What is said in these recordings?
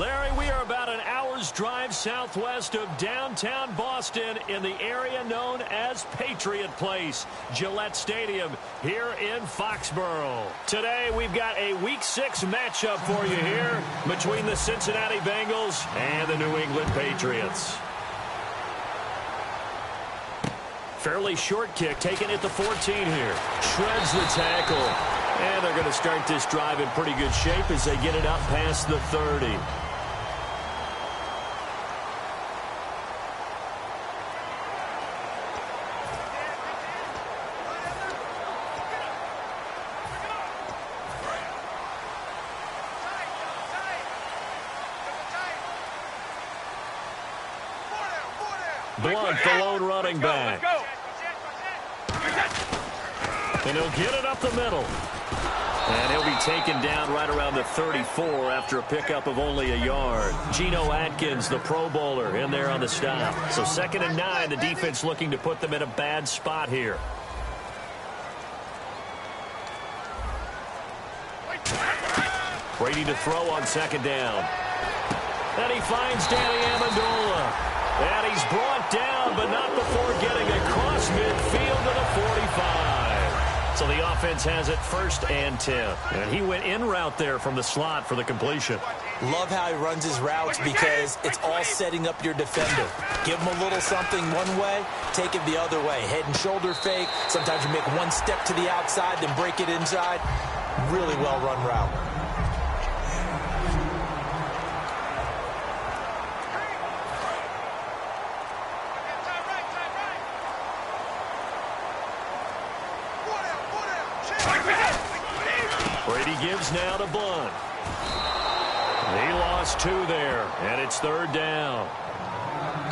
Larry, we are about an hour's drive southwest of downtown Boston in the area known as Patriot Place, Gillette Stadium here in Foxborough. Today we've got a Week 6 matchup for you here between the Cincinnati Bengals and the New England Patriots. Fairly short kick taken at the 14 here. Shreds the tackle. And they're going to start this drive in pretty good shape as they get it up past the 30. Blunt, the lone running back. And he'll get it up the middle. And he'll be taken down right around the 34 after a pickup of only a yard. Geno Atkins, the Pro Bowler, in there on the stop. So 2nd and 9, the defense looking to put them in a bad spot here. Brady to throw on 2nd down. And he finds Danny Amendola. And he's brought down, but not before getting across midfield to the 45. So the offense has it 1st and 10. And he went in route there from the slot for the completion. Love how he runs his routes because it's all setting up your defender. Give him a little something one way, take it the other way. Head and shoulder fake. Sometimes you make one step to the outside, then break it inside. Really well-run route. Brady gives now to Blunt. He lost 2 there, and it's 3rd down.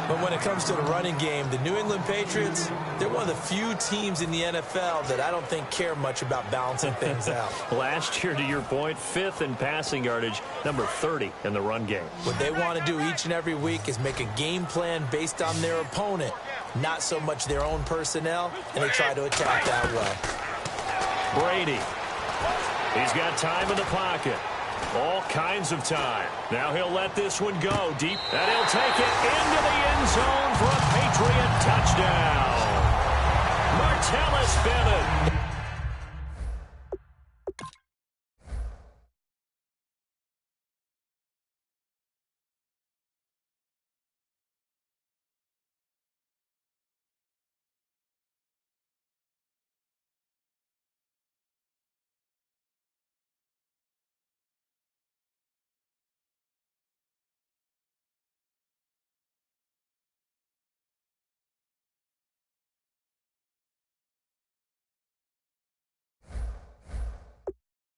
But when it comes to the running game, the New England Patriots, they're one of the few teams in the NFL that I don't think care much about balancing things out. Last year, to your point, 5th in passing yardage, number 30 in the run game. What they want to do each and every week is make a game plan based on their opponent, not so much their own personnel, and they try to attack that way. Brady. He's got time in the pocket. All kinds of time. Now he'll let this one go deep. And he'll take it into the end zone for a Patriot touchdown. Martellus Bennett.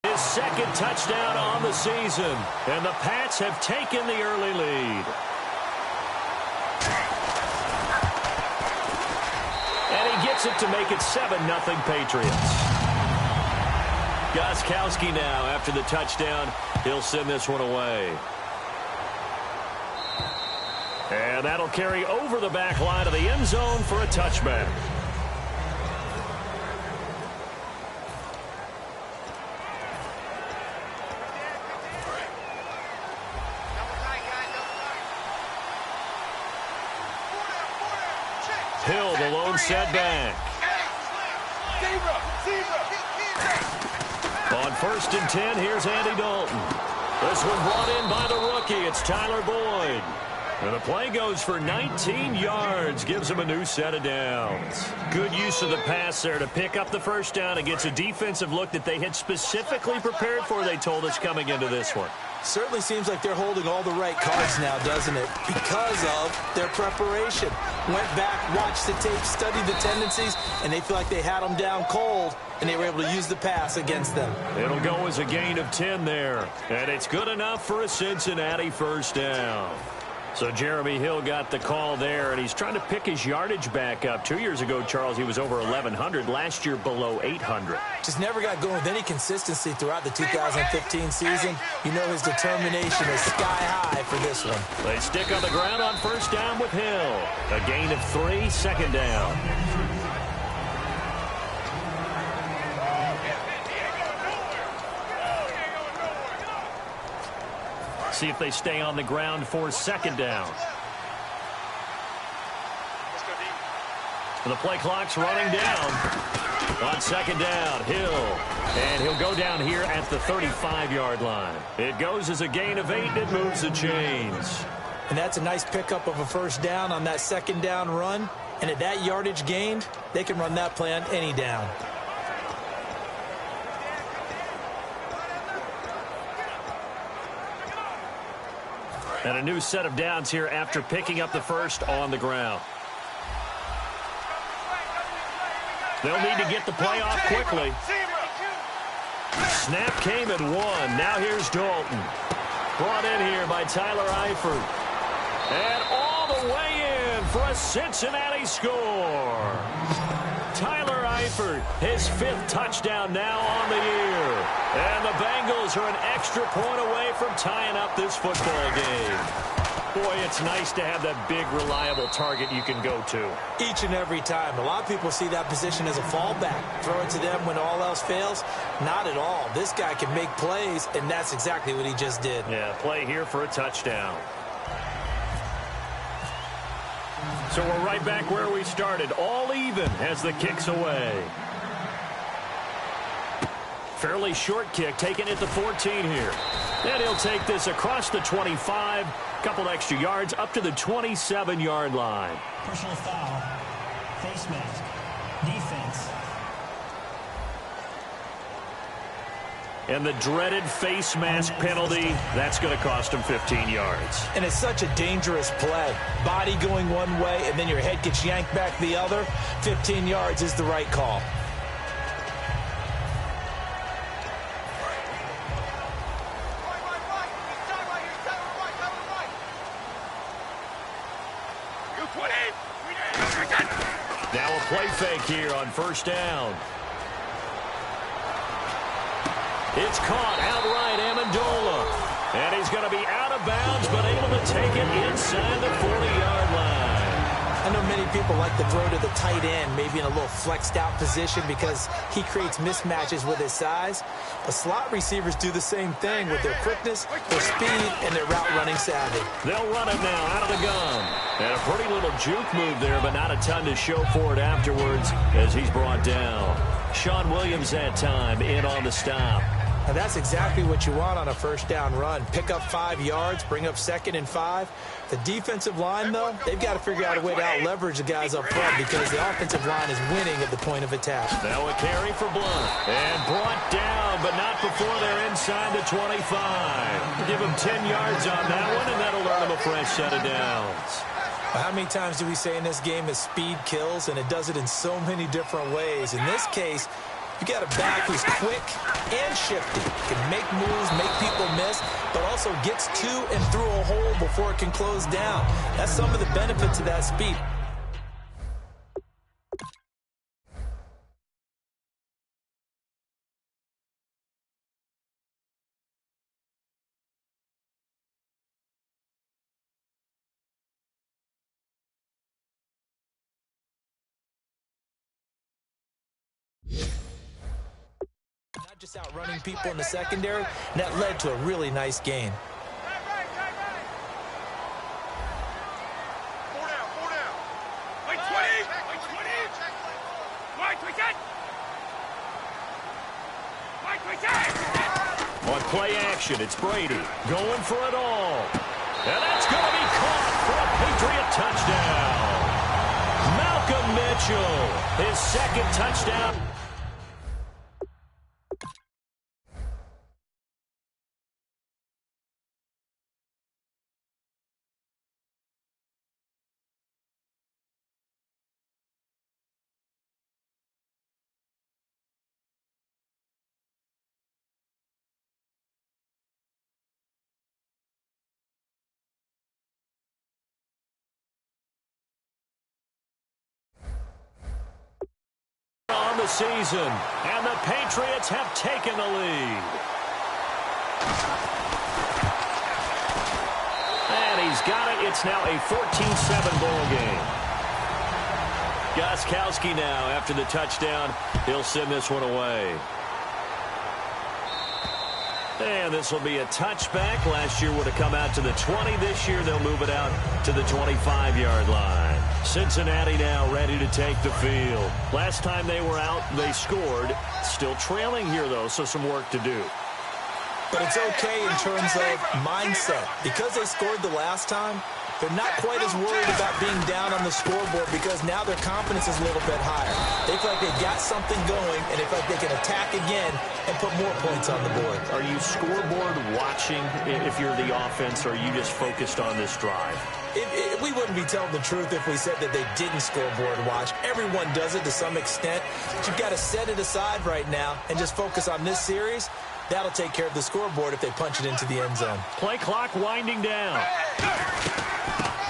His 2nd touchdown on the season, and the Pats have taken the early lead. And he gets it to make it 7-0 Patriots. Gostkowski now after the touchdown. He'll send this one away. And that'll carry over the back line of the end zone for a touchback. Hill, the lone setback. On 1st and 10, here's Andy Dalton. This one brought in by the rookie. It's Tyler Boyd. And the play goes for 19 yards. Gives him a new set of downs. Good use of the pass there to pick up the 1st down. It gets a defensive look that they had specifically prepared for, they told us, coming into this one. Certainly seems like they're holding all the right cards now, doesn't it? Because of their preparation. Went back, watched the tape, studied the tendencies, and they feel like they had them down cold, and they were able to use the pass against them. It'll go as a gain of 10 there. And it's good enough for a Cincinnati 1st down. So Jeremy Hill got the call there, and he's trying to pick his yardage back up. 2 years ago, Charles, he was over 1,100. Last year, below 800. Just never got going with any consistency throughout the 2015 season. You know his determination is sky high for this one. They stick on the ground on 1st down with Hill. A gain of 3, 2nd down. see if they stay on the ground for second down. The play clock's running down. On second down, Hill. And he'll go down here at the 35-yard line. It goes as a gain of 8, and it moves the chains. And that's a nice pickup of a first down on that second down run. And at that yardage gained, they can run that play on any down. And a new set of downs here after picking up the first on the ground. They'll need to get the play off quickly. Snap came at 1. Now here's Dalton. Brought in here by Tyler Eifert. And all the way in for a Cincinnati score. Tyler Eifert, his 5th touchdown now on the year. And the Bengals are an extra point away from tying up this football game. Boy, it's nice to have that big, reliable target you can go to. Each and every time. A lot of people see that position as a fallback. Throw it to them when all else fails. Not at all. This guy can make plays, and that's exactly what he just did. Yeah, play here for a touchdown. So we're right back where we started. All even as the kick's away. Fairly short kick, taken at the 14 here. And he'll take this across the 25. Couple extra yards up to the 27-yard line. Personal foul. Face mask. Defense. And the dreaded face mask penalty, that's going to cost him 15 yards. And it's such a dangerous play. Body going one way, and then your head gets yanked back the other. 15 yards is the right call. Now a play fake here on first down. It's caught outright, Amendola. And he's going to be out of bounds, but able to take it inside the 40-yard line. I know many people like to throw to the tight end, maybe in a little flexed out position because he creates mismatches with his size. But slot receivers do the same thing with their quickness, their speed, and their route running savvy. They'll run it now out of the gun. And a pretty little juke move there, but not a ton to show for it afterwards as he's brought down. Sean Williams that time in on the stop. And that's exactly what you want on a first down run. Pick up 5 yards, bring up 2nd and 5. The defensive line, though, they've got to figure out a way to out-leverage the guys up front because the offensive line is winning at the point of attack. Now a carry for Blunt. And brought down, but not before they're inside the 25. Give him 10 yards on that one, and that'll earn him a fresh set of downs. How many times do we say in this game that speed kills, and it does it in so many different ways? In this case, you got a back who's quick and shifty, can make moves, make people miss, but also gets to and through a hole before it can close down. That's some of the benefits of that speed. Just outrunning people in the secondary, and that led to a really nice gain. On play action, it's Brady going for it all. And that's going to be caught for a Patriot touchdown. Malcolm Mitchell, his 2nd touchdown. On the season, and the Patriots have taken the lead. And he's got it. It's now a 14-7 ball game. Gostkowski now after the touchdown. He'll send this one away. And this will be a touchback. Last year would have come out to the 20. This year they'll move it out to the 25-yard line. Cincinnati now ready to take the field. Last time they were out, they scored. Still trailing here, though, so some work to do. But it's okay in terms of mindset. Because they scored the last time, they're not quite as worried about being down on the scoreboard because now their confidence is a little bit higher. They feel like they've got something going, and they feel like they can attack again and put more points on the board. Are you scoreboard watching if you're the offense, or are you just focused on this drive? We wouldn't be telling the truth if we said that they didn't scoreboard watch. Everyone does it to some extent. But you've got to set it aside right now and just focus on this series. That'll take care of the scoreboard if they punch it into the end zone. Play clock winding down.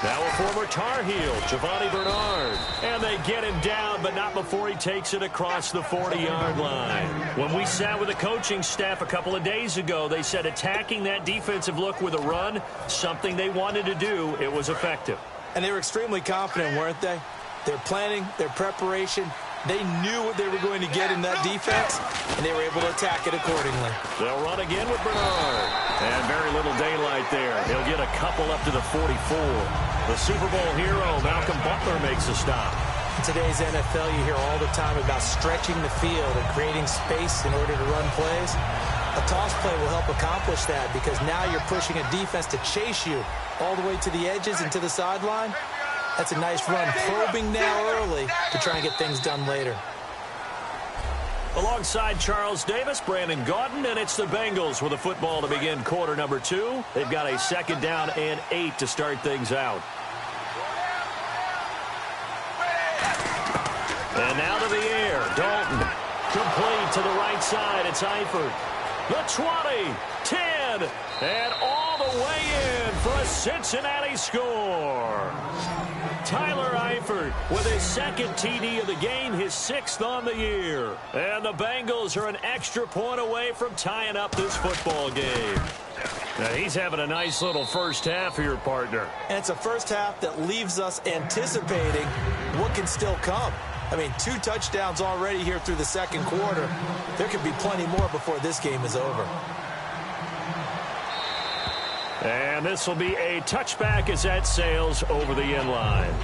Now a former Tar Heel, Giovanni Bernard. And they get him down, but not before he takes it across the 40-yard line. When we sat with the coaching staff a couple of days ago, they said attacking that defensive look with a run, something they wanted to do, it was effective. And they were extremely confident, weren't they? Their planning, their preparation, they knew what they were going to get in that defense, and they were able to attack it accordingly. They'll run again with Bernard. And very little daylight there. He'll get a couple up to the 44. The Super Bowl hero, Malcolm Butler, makes a stop. In today's NFL, you hear all the time about stretching the field and creating space in order to run plays. A toss play will help accomplish that because now you're pushing a defense to chase you all the way to the edges and to the sideline. That's a nice run, probing now early to try and get things done later. Alongside Charles Davis, Brandon Gaudin, and it's the Bengals with a football to begin quarter number 2. They've got a 2nd down and 8 to start things out. And now to the air, Dalton. Complete to the right side, it's Eifert. The 20, 10, and all the way in for a Cincinnati score. Tyler Eifert with his 2nd TD of the game, his 6th on the year. And the Bengals are an extra point away from tying up this football game. Now he's having a nice little first half here, partner. And it's a first half that leaves us anticipating what can still come. I mean, 2 touchdowns already here through the 2nd quarter. There could be plenty more before this game is over. And this will be a touchback as that sails over the end line.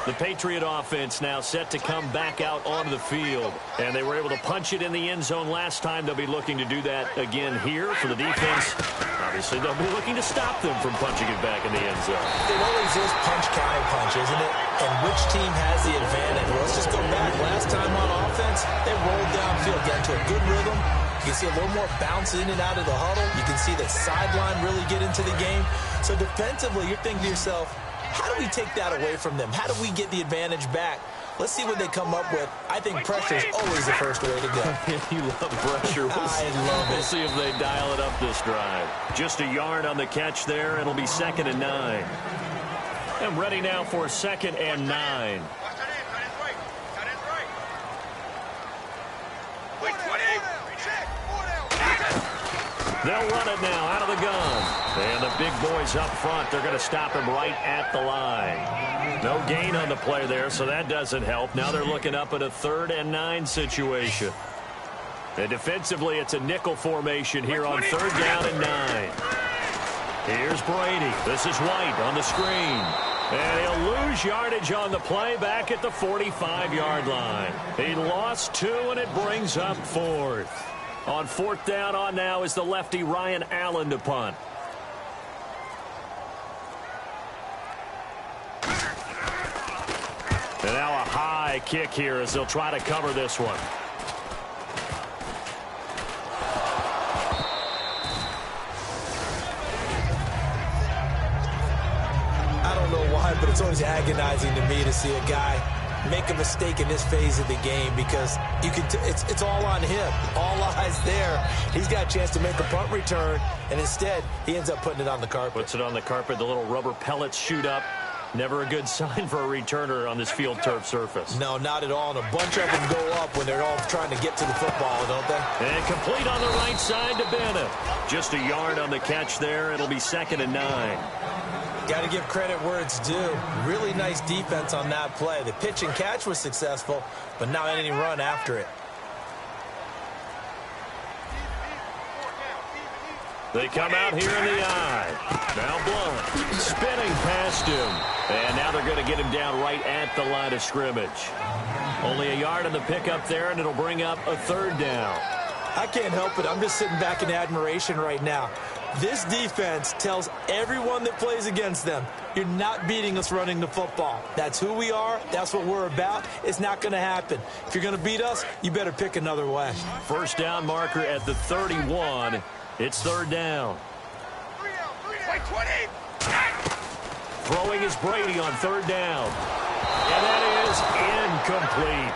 The Patriot offense now set to come back out onto the field. And they were able to punch it in the end zone last time. They'll be looking to do that again here for the defense. Obviously, they'll be looking to stop them from punching it back in the end zone. It always is punch-counter-punch, isn't it? And which team has the advantage? Well, let's just go back. Last time on offense, they rolled downfield, got into a good rhythm. You can see a little more bounce in and out of the huddle. You can see the sideline really get into the game. So defensively, you're thinking to yourself, how do we take that away from them? How do we get the advantage back? Let's see what they come up with. I think pressure is always the first way to go. You love pressure. I love it. We'll see if they dial it up this drive. Just a yard on the catch there. It'll be 2nd and 9. And ready now for 2nd and 9. They'll run it now out of the gun. And the big boys up front, they're going to stop him right at the line. No gain on the play there, so that doesn't help. Now they're looking up at a 3rd and 9 situation. And defensively, it's a nickel formation here on 3rd down and 9. Here's Brady. This is White on the screen. And he'll lose yardage on the play back at the 45-yard line. He lost 2, and it brings up 4th. On 4th down on now is the lefty Ryan Allen to punt. And now a high kick here as they'll try to cover this one. I don't know why, but it's always agonizing to me to see a guy make a mistake in this phase of the game because you can it's all on him. All eyes there. He's got a chance to make a punt return, and instead he ends up putting it on the carpet. Puts it on the carpet. The little rubber pellets shoot up. Never a good sign for a returner on this field turf surface. No, not at all. And a bunch of them go up when they're all trying to get to the football, don't they? And complete on the right side to Bennett. Just a yard on the catch there. It'll be 2nd and 9. Got to give credit where it's due. Really nice defense on that play. The pitch and catch was successful, but not any run after it. They come out here in the eye. Now Blunt spinning past him. And now they're going to get him down right at the line of scrimmage. Only a yard on the pickup there, and it'll bring up a 3rd down. I can't help it. I'm just sitting back in admiration right now. This defense tells everyone that plays against them, you're not beating us running the football. That's who we are. That's what we're about. It's not going to happen. If you're going to beat us, you better pick another way. 1st down marker at the 31. It's 3rd down. Throwing is Brady on 3rd down. And that is incomplete.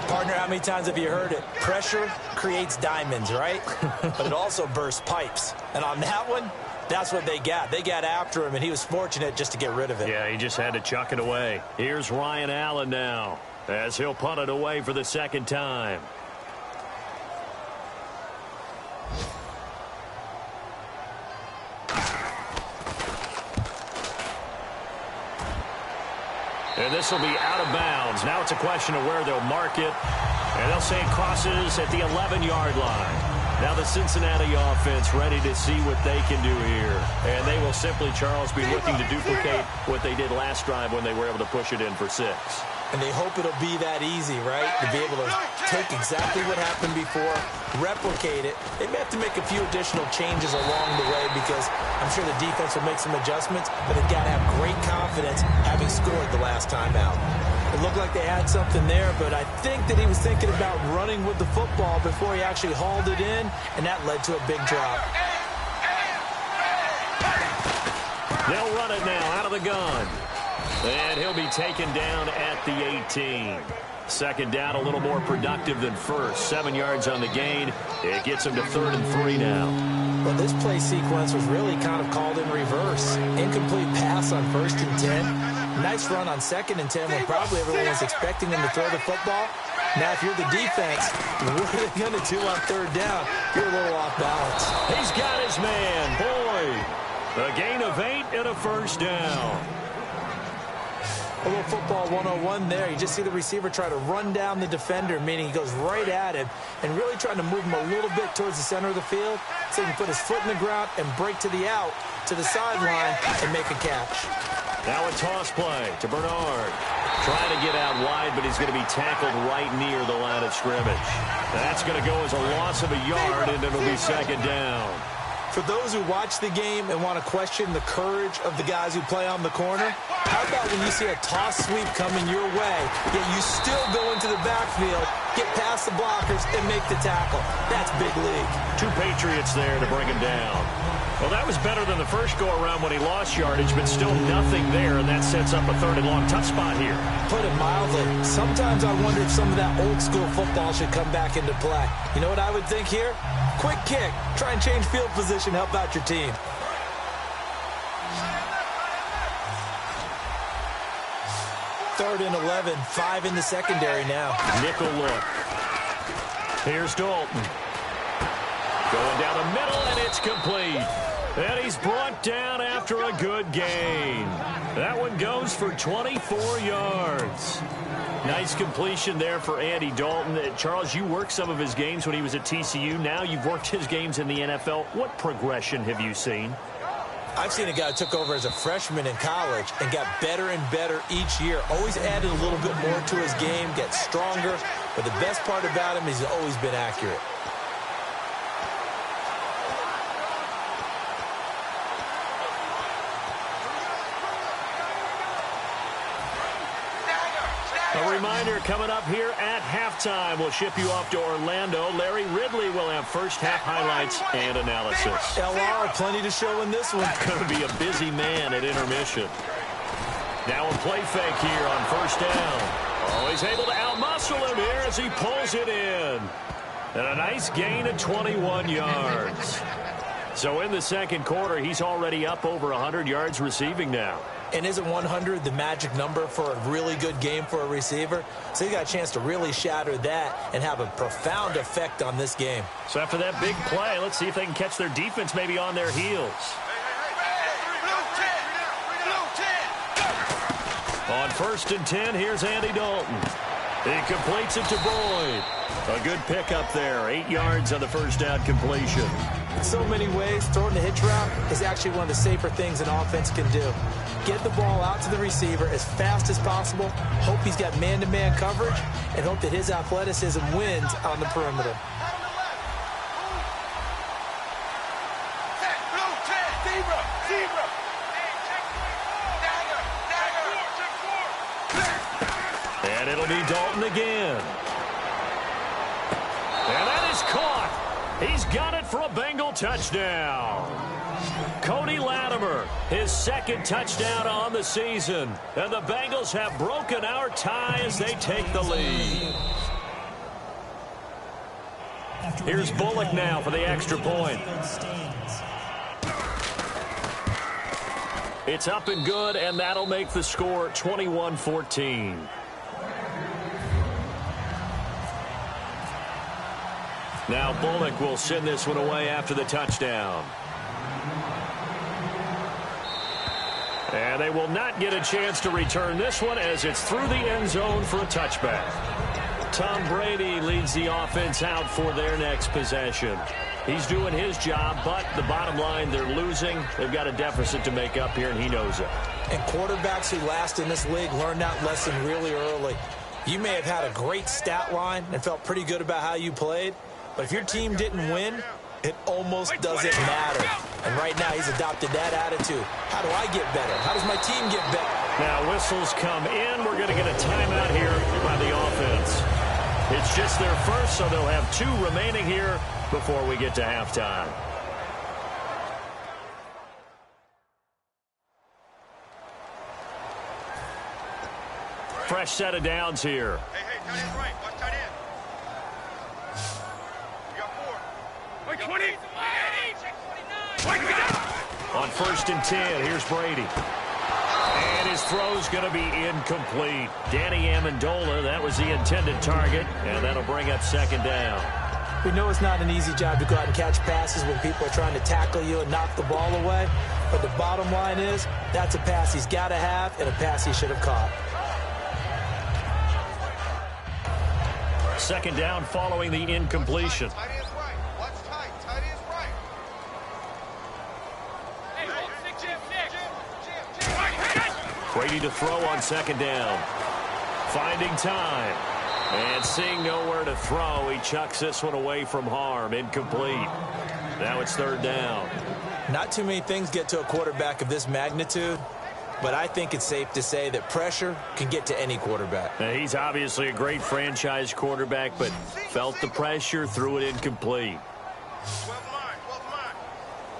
Partner, how many times have you heard it? Pressure creates diamonds, right? But it also bursts pipes. And on that one, that's what they got. They got after him, and he was fortunate just to get rid of it. Yeah, he just had to chuck it away. Here's Ryan Allen now, as he'll punt it away for the 2nd time. And this will be out of bounds. Now it's a question of where they'll mark it. And they'll say it crosses at the 11-yard line. Now the Cincinnati offense ready to see what they can do here. And they will simply, Charles, be looking to duplicate what they did last drive when they were able to push it in for 6. And they hope it'll be that easy, right? To be able to take exactly what happened before, replicate it. They may have to make a few additional changes along the way because I'm sure the defense will make some adjustments, but they've got to have great confidence having scored the last time out. It looked like they had something there, but I think that he was thinking about running with the football before he actually hauled it in, and that led to a big drop. They'll run it now out of the gun. And he'll be taken down at the 18. 2nd down, a little more productive than 1st. 7 yards on the gain. It gets him to 3rd and 3 now. Well, this play sequence was really kind of called in reverse. Incomplete pass on 1st and 10. Nice run on 2nd and 10 when probably everyone was expecting him to throw the football. Now, if you're the defense, what are they going to do on 3rd down? You're a little off balance. He's got his man, Boyd. A gain of 8 and a 1st down. A little football 101 there. You just see the receiver try to run down the defender, meaning he goes right at him and really trying to move him a little bit towards the center of the field so he can put his foot in the ground and break to the out, to the sideline, and make a catch. Now a toss play to Bernard. Trying to get out wide, but he's going to be tackled right near the line of scrimmage. That's going to go as a loss of a yard, and it'll be 2nd down. For those who watch the game and want to question the courage of the guys who play on the corner, how about when you see a toss sweep coming your way, yet you still go into the backfield, get past the blockers, and make the tackle? That's big league. 2 Patriots there to bring him down. Well, that was better than the first go-around when he lost yardage, but still nothing there, and that sets up a 3rd and long. Tough spot here. Put it mildly. Sometimes I wonder if some of that old-school football should come back into play. You know what I would think here? Quick kick. Try and change field position. Help out your team. Third and 11. 5 in the secondary now. Nickel look. Here's Dalton. Going down the middle, and it's complete. And he's brought down after a good gain. That one goes for 24 yards. Nice completion there for Andy Dalton. Charles, you worked some of his games when he was at TCU. Now you've worked his games in the NFL. What progression have you seen? I've seen a guy who took over as a freshman in college and got better and better each year. Always added a little bit more to his game, gets stronger. But the best part about him is he's always been accurate. A reminder coming up here at halftime. We'll ship you off to Orlando. Larry Ridley will have first half highlights and analysis. LR, plenty to show in this one. Going to be a busy man at intermission. Now a play fake here on 1st down. Oh, he's able to outmuscle him here as he pulls it in. And a nice gain of 21 yards. So in the second quarter, he's already up over 100 yards receiving now. And isn't 100 the magic number for a really good game for a receiver? So he got a chance to really shatter that and have a profound effect on this game. So after that big play, let's see if they can catch their defense maybe on their heels. On 1st and 10, here's Andy Dalton. He completes it to Boyd. A good pickup there. 8 yards on the first down completion. In so many ways, throwing the hitch route is actually one of the safer things an offense can do. Get the ball out to the receiver as fast as possible, hope he's got man-to-man coverage, and hope that his athleticism wins on the perimeter. And it'll be Dalton again. And that is caught. He's got it for a Bengal touchdown. Cody Latimer, his second touchdown on the season. And the Bengals have broken our tie as they take the lead. Here's Bullock now for the extra point. It's up and good, and that'll make the score 21-14. Now Bullock will send this one away after the touchdown. And they will not get a chance to return this one as it's through the end zone for a touchback. Tom Brady leads the offense out for their next possession. He's doing his job, but the bottom line, they're losing. They've got a deficit to make up here, and he knows it. And quarterbacks who last in this league learn that lesson really early. You may have had a great stat line and felt pretty good about how you played, but if your team didn't win, it almost doesn't matter. And right now, he's adopted that attitude. How do I get better? How does my team get better? Now, whistles come in. We're going to get a timeout here by the offense. It's just their first, so they'll have 2 remaining here before we get to halftime. Fresh set of downs here. Hey, tight end right. Watch tight end. You got 4. Wait, 20. On 1st and 10, here's Brady. And his throw's going to be incomplete. Danny Amendola, that was the intended target, and that'll bring up 2nd down. We know it's not an easy job to go out and catch passes when people are trying to tackle you and knock the ball away, but the bottom line is that's a pass he's got to have and a pass he should have caught. 2nd down following the incompletion. Tight end's right. Watch tight. Tight end's right. Brady to throw on 2nd down. Finding time. And seeing nowhere to throw, he chucks this one away from harm. Incomplete. Now it's 3rd down. Not too many things get to a quarterback of this magnitude, but I think it's safe to say that pressure can get to any quarterback. Now, he's obviously a great franchise quarterback, but felt the pressure, threw it incomplete. 12 line.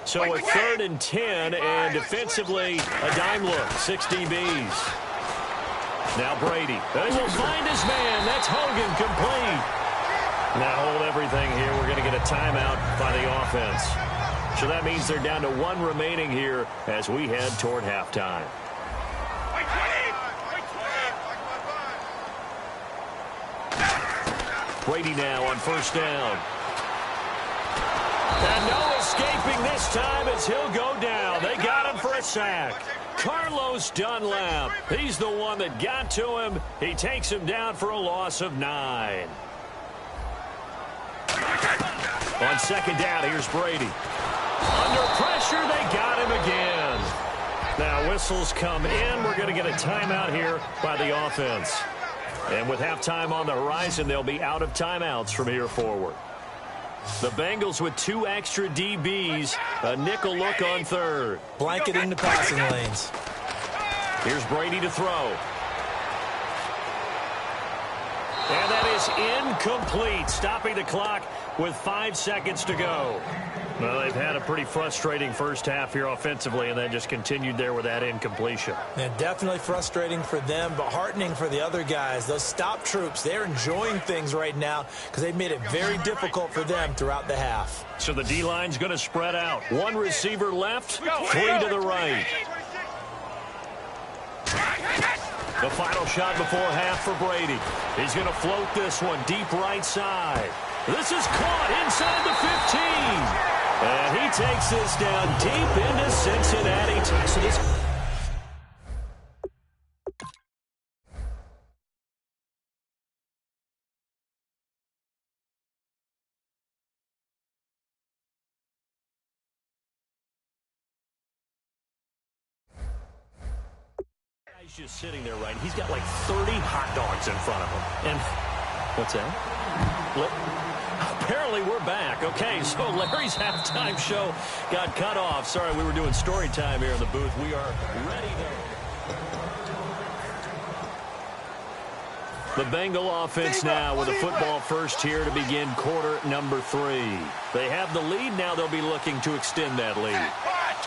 So a 3rd and 10, and defensively, a dime look, 6 DBs. Now Brady. They will find his man. That's Hogan, complete. Now hold everything here. We're going to get a timeout by the offense. So that means they're down to 1 remaining here as we head toward halftime. Brady now on 1st down. And no escaping this time as he'll go down. They got him for a sack. Carlos Dunlap, he's the one that got to him. He takes him down for a loss of 9. On 2nd down, here's Brady. Under pressure, they got him again. Now whistles come in. We're going to get a timeout here by the offense. And with halftime on the horizon, they'll be out of timeouts from here forward. The Bengals with 2 extra DBs, a nickel look on 3rd. Blanketing the passing lanes. Here's Brady to throw. And that is incomplete, stopping the clock with 5 seconds to go. Well, they've had a pretty frustrating first half here offensively, and then just continued there with that incompletion. And definitely frustrating for them, but heartening for the other guys. Those stop troops, they're enjoying things right now because they've made it very difficult for them throughout the half. So the D-line's going to spread out. One receiver left, three to the right. The final shot before half for Brady. He's going to float this one deep right side. This is caught inside the 15. And he takes this down deep into Cincinnati. So this guy's just sitting there, right? He's got like 30 hot dogs in front of him. And what's that? Apparently we're back. Okay, so Larry's halftime show got cut off. Sorry, we were doing story time here in the booth. We are ready to... The Bengal offense now with a football first here to begin quarter number 3. They have the lead. Now they'll be looking to extend that lead.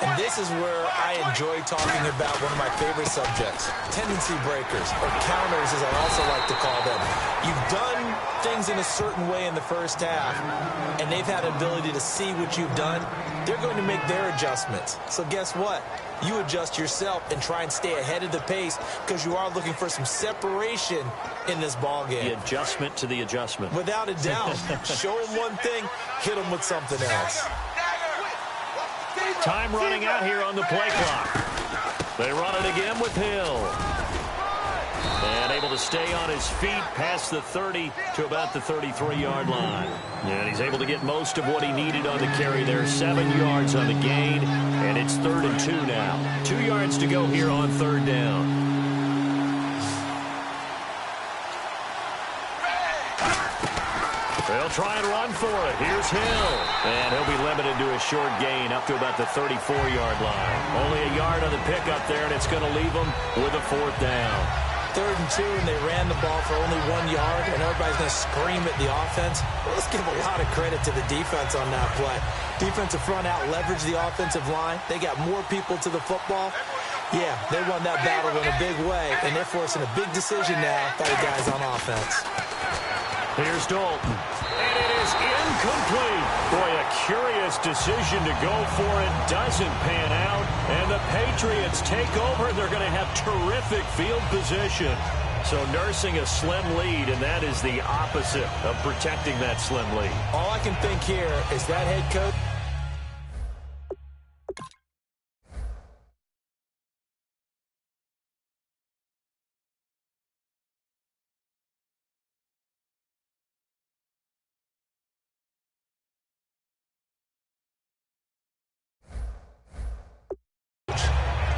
And this is where I enjoy talking about one of my favorite subjects, tendency breakers, or counters as I also like to call them. You've done things in a certain way in the first half, and they've had an ability to see what you've done. They're going to make their adjustments. So guess what? You adjust yourself and try and stay ahead of the pace because you are looking for some separation in this ball game. The adjustment to the adjustment. Without a doubt. Show them one thing, hit them with something else. Time running out here on the play clock. They run it again with Hill. And able to stay on his feet past the 30 to about the 33-yard line. And he's able to get most of what he needed on the carry there. 7 yards on the gain, and it's 3rd and 2 now. 2 yards to go here on 3rd down. They'll try and run for it. Here's Hill. And he'll be limited to a short gain up to about the 34-yard line. Only a yard on the pickup there, and it's going to leave them with a 4th down. 3rd and 2, and they ran the ball for only 1 yard, and everybody's going to scream at the offense. Well, let's give a lot of credit to the defense on that play. Defensive front out leveraged the offensive line. They got more people to the football. Yeah, they won that battle in a big way, and they're forcing a big decision now by the guys on offense. Here's Dalton. And it is incomplete. Boy, a curious decision to go for it. Doesn't pan out. And the Patriots take over. They're going to have terrific field position. So nursing a slim lead, and that is the opposite of protecting that slim lead. All I can think here is that head coach.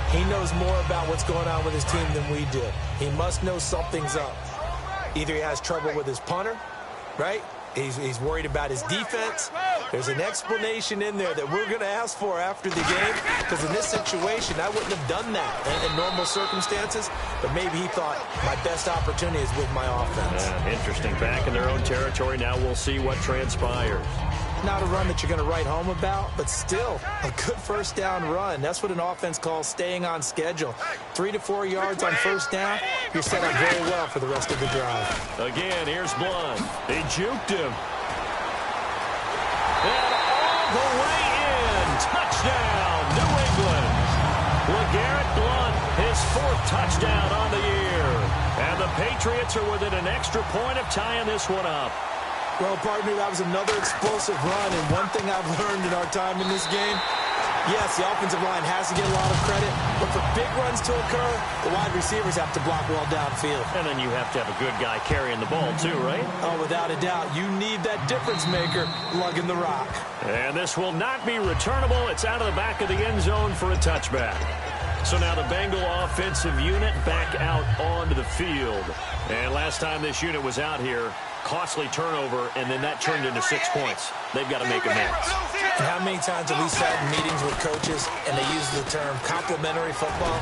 He knows more about what's going on with his team than we do. He must know something's up. Either he has trouble with his punter, right? He's worried about his defense. There's an explanation in there that we're going to ask for after the game, because in this situation, I wouldn't have done that in normal circumstances, but maybe he thought my best opportunity is with my offense. Yeah, interesting. Back in their own territory. Now we'll see what transpires. Not a run that you're going to write home about, but still a good first down run. That's what an offense calls staying on schedule. 3 to 4 yards on first down, you're set up very well for the rest of the drive. Again, here's Blunt. He juked him. And all the way in. Touchdown, New England. LeGarrette Blunt, his 4th touchdown on the year. And the Patriots are within an extra point of tying this one up. Well, partner, that was another explosive run, and one thing I've learned in our time in this game, yes, the offensive line has to get a lot of credit, but for big runs to occur, the wide receivers have to block well downfield. And then you have to have a good guy carrying the ball too, right? Oh, without a doubt. You need that difference maker lugging the rock. And this will not be returnable. It's out of the back of the end zone for a touchback. So now the Bengal offensive unit back out onto the field. And last time this unit was out here, costly turnover, and then that turned into 6 points. They've got to make amends. And how many times have we sat in meetings with coaches and they use the term complementary football?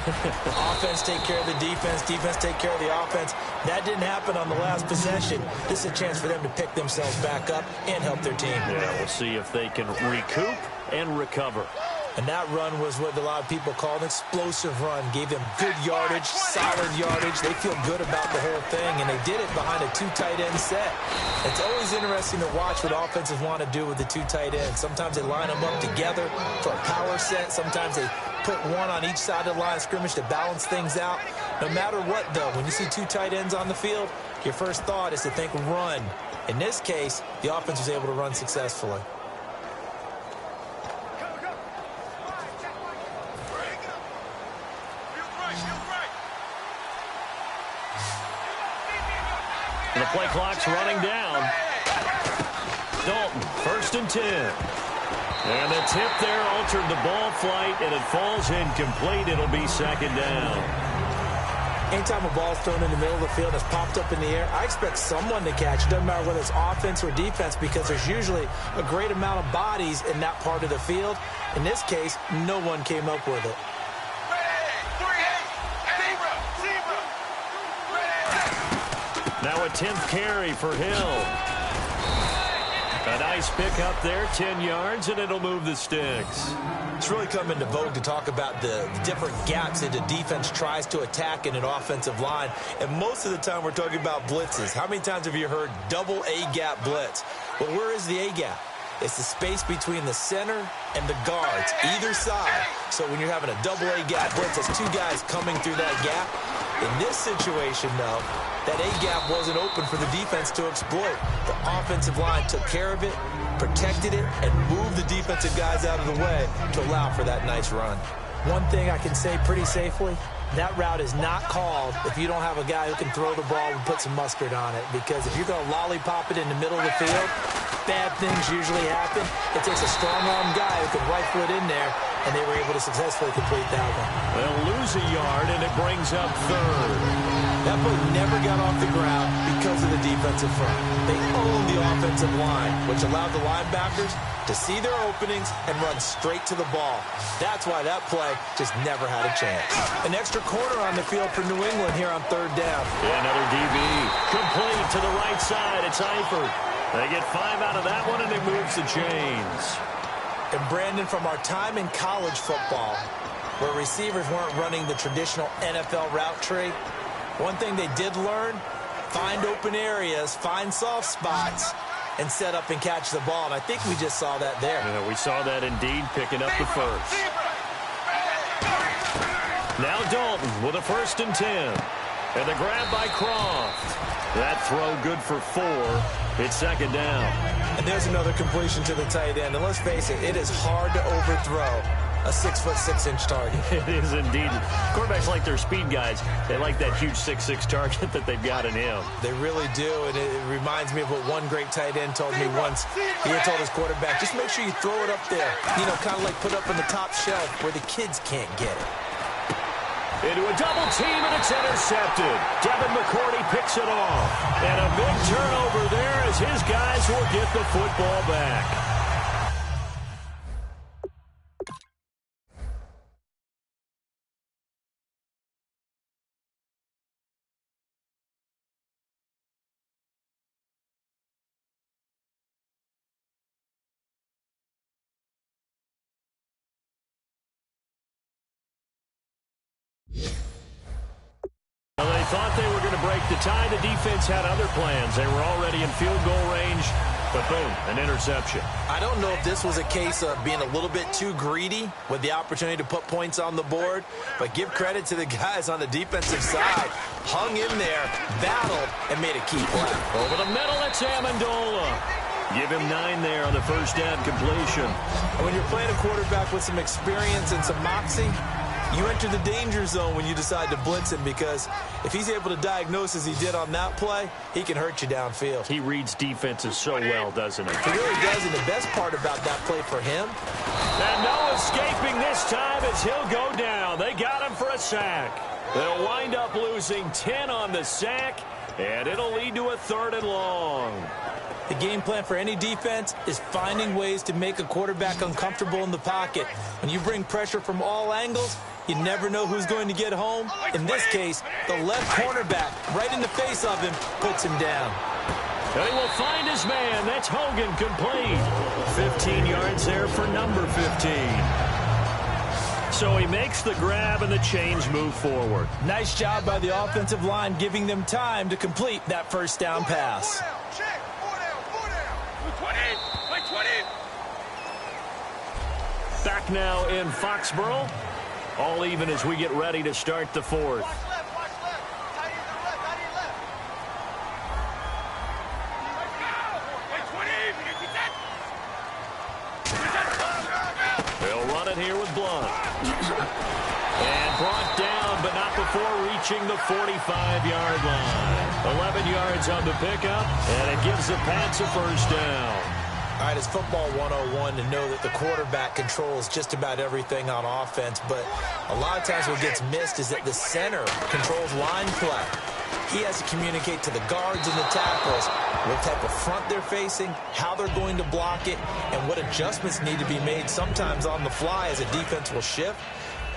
Offense take care of the defense, defense take care of the offense. That didn't happen on the last possession. This is a chance for them to pick themselves back up and help their team. Yeah, we'll see if they can recoup and recover. And that run was what a lot of people call an explosive run. Gave them good yardage, solid yardage. They feel good about the whole thing, and they did it behind a 2 tight end set. It's always interesting to watch what offenses want to do with the 2 tight ends. Sometimes they line them up together for a power set. Sometimes they put one on each side of the line of scrimmage to balance things out. No matter what, though, when you see 2 tight ends on the field, your first thought is to think run. In this case, the offense was able to run successfully. And the play clock's running down. Dalton, 1st and 10. And the tip there altered the ball flight, and it falls incomplete. It'll be 2nd down. Anytime a ball's thrown in the middle of the field that's popped up in the air, I expect someone to catch it. Doesn't matter whether it's offense or defense, because there's usually a great amount of bodies in that part of the field. In this case, no one came up with it. Now a 10th carry for Hill. A nice pickup there, 10 yards, and it'll move the sticks. It's really come into vogue to talk about the different gaps that the defense tries to attack in an offensive line. And most of the time we're talking about blitzes. How many times have you heard double A-gap blitz? Well, where is the A-gap? It's the space between the center and the guards, either side. So when you're having a double A-gap blitz, there's 2 guys coming through that gap. In this situation, though, that A-gap wasn't open for the defense to exploit. The offensive line took care of it, protected it, and moved the defensive guys out of the way to allow for that nice run. One thing I can say pretty safely, that route is not called if you don't have a guy who can throw the ball and put some mustard on it. Because if you're going to lollipop it in the middle of the field, bad things usually happen. It takes a strong-arm guy who can rifle it in there, and they were able to successfully complete that one. They'll lose a yard, and it brings up 3rd. That play never got off the ground because of the defensive front. They owned the offensive line, which allowed the linebackers to see their openings and run straight to the ball. That's why that play just never had a chance. An extra corner on the field for New England here on 3rd down. Yeah, another DB. Complete to the right side. It's Eifert. They get 5 out of that one, and it moves the chains. And Brandon, from our time in college football, where receivers weren't running the traditional NFL route tree, one thing they did learn, find open areas, find soft spots, and set up and catch the ball. And I think we just saw that there. Yeah, we saw that indeed, picking up the 1st. Now Dalton with a 1st and 10. And the grab by Croft. That throw good for 4. It's 2nd down. And there's another completion to the tight end. And let's face it, it is hard to overthrow a 6'6" target. It is indeed. Quarterbacks like their speed guys. They like that huge 6'6" target that they've got in him. They really do, and it reminds me of what one great tight end told me once. He had told his quarterback, just make sure you throw it up there. You know, kind of like put up on the top shelf where the kids can't get it. Into a double team, and it's intercepted. Devin McCourty picks it off. And a big turnover there as his guys will get the football back. Well, they thought they were going to break the tie. The defense had other plans. They were already in field goal range, but boom, an interception. I don't know if this was a case of being a little bit too greedy with the opportunity to put points on the board, but give credit to the guys on the defensive side. Hung in there, battled, and made a key play. Over the middle, it's Amendola. Give him 9 there on the 1st down completion. And when you're playing a quarterback with some experience and some moxie, you enter the danger zone when you decide to blitz him, because if he's able to diagnose as he did on that play, he can hurt you downfield. He reads defenses so well, doesn't he? He really does, and the best part about that play for him. And no escaping this time as he'll go down. They got him for a sack. They'll wind up losing 10 on the sack, and it'll lead to a 3rd and long. The game plan for any defense is finding ways to make a quarterback uncomfortable in the pocket. When you bring pressure from all angles, you never know who's going to get home. In this case, the left cornerback, right in the face of him, puts him down. And he will find his man. That's Hogan, complete. 15 yards there for number 15. So he makes the grab and the chains move forward. Nice job by the offensive line giving them time to complete that first down pass. Check. 4 down. 20. Back now in Foxborough. All even as we get ready to start the fourth. Watch left. Tight end to left. They'll run it here with Blunt. And brought down, but not before reaching the 45-yard line. 11 yards on the pickup, and it gives the Pats a first down. All right, it's football 101 to know that the quarterback controls just about everything on offense, but a lot of times what gets missed is that the center controls line play. He has to communicate to the guards and the tackles what type of front they're facing, how they're going to block it, and what adjustments need to be made sometimes on the fly as a defense will shift.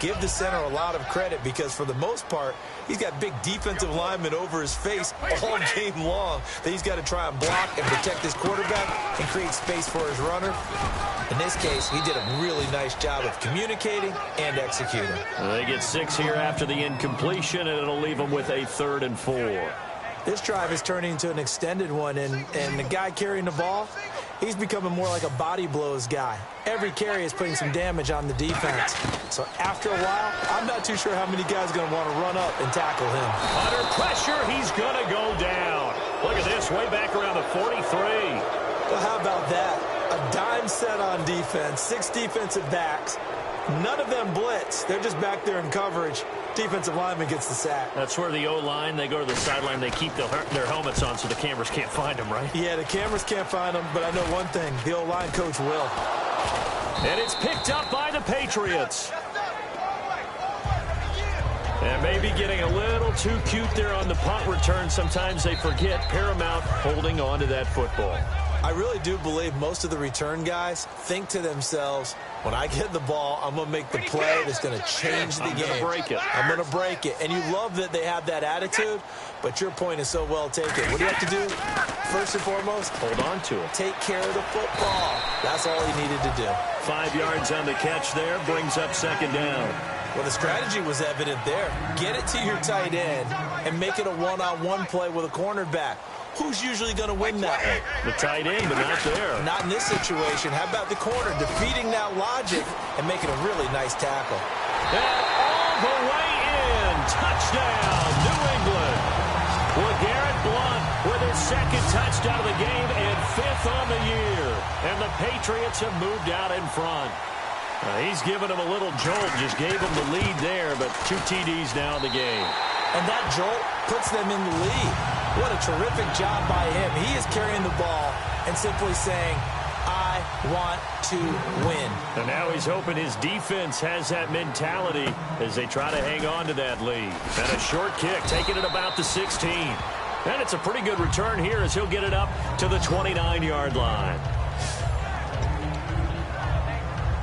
Give the center a lot of credit because for the most part, he's got big defensive linemen over his face all game long that he's got to try and block and protect his quarterback and create space for his runner. In this case, he did a really nice job of communicating and executing. They get 6 here after the incompletion, and it'll leave them with a 3rd and 4. This drive is turning into an extended one, and the guy carrying the ball, he's becoming more like a body blows guy. Every carry is putting some damage on the defense. So after a while, I'm not too sure how many guys are going to want to run up and tackle him. Under pressure, he's going to go down. Look at this, way back around the 43. Well, how about that? A dime set on defense, 6 defensive backs. None of them blitz. They're just back there in coverage. Defensive lineman gets the sack. That's where the O-line, they go to the sideline, they keep their helmets on so the cameras can't find them, right? Yeah, the cameras can't find them, but I know one thing. The O-line coach will. And it's picked up by the Patriots. And maybe getting a little too cute there on the punt return. Sometimes they forget Paramount holding on to that football. I really do believe most of the return guys think to themselves, when I get the ball, I'm going to make the play that's going to change the game. I'm going to break it. I'm going to break it. And you love that they have that attitude, but your point is so well taken. What do you have to do? First and foremost, hold on to it. Take care of the football. That's all he needed to do. 5 yards on the catch there, brings up 2nd down. Well, the strategy was evident there. Get it to your tight end and make it a one-on-one play with a cornerback. Who's usually going to win that one? The tight end, but not there. Not in this situation. How about the corner defeating that logic and making a really nice tackle? And all the way in. Touchdown, New England. LeGarrette Blount with his 2nd touchdown of the game and 5th on the year. And the Patriots have moved out in front. He's given him a little jolt, just gave him the lead there, but 2 TDs now in the game. And that jolt puts them in the lead. What a terrific job by him. He is carrying the ball and simply saying, I want to win. And now he's hoping his defense has that mentality as they try to hang on to that lead. And a short kick, taking it about the 16. And it's a pretty good return here as he'll get it up to the 29-yard line.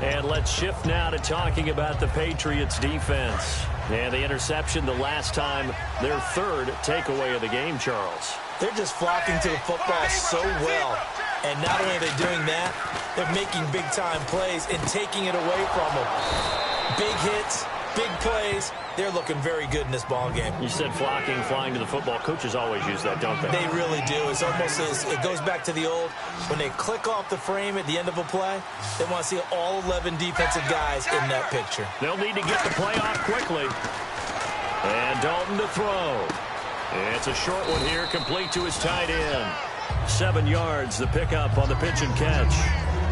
And let's shift now to talking about the Patriots defense. And the interception the last time, their 3rd takeaway of the game, Charles. They're just flocking to the football so well. And not only are they doing that, they're making big-time plays and taking it away from them. Big hits, big plays. They're looking very good in this ball game. You said flocking, flying to the football. Coaches always use that, don't they? They really do. It's almost as it goes back to the old, when they click off the frame at the end of a play, they want to see all 11 defensive guys in that picture. They'll need to get the play off quickly. And Dalton to throw. It's a short one here, complete to his tight end. 7 yards, the pickup on the pitch and catch.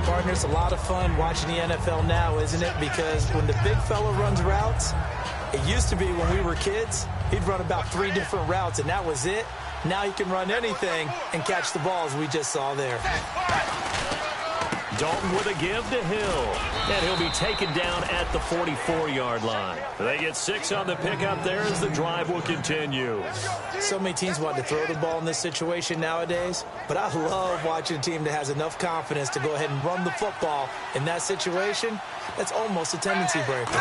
Partner, it's a lot of fun watching the NFL now, isn't it? Because when the big fella runs routes, it used to be when we were kids, he'd run about 3 different routes, and that was it. Now he can run anything and catch the balls we just saw there. Dalton with a give to Hill. And he'll be taken down at the 44-yard line. They get 6 on the pickup there as the drive will continue. So many teams want to throw the ball in this situation nowadays, but I love watching a team that has enough confidence to go ahead and run the football in that situation. That's almost a tendency breaker.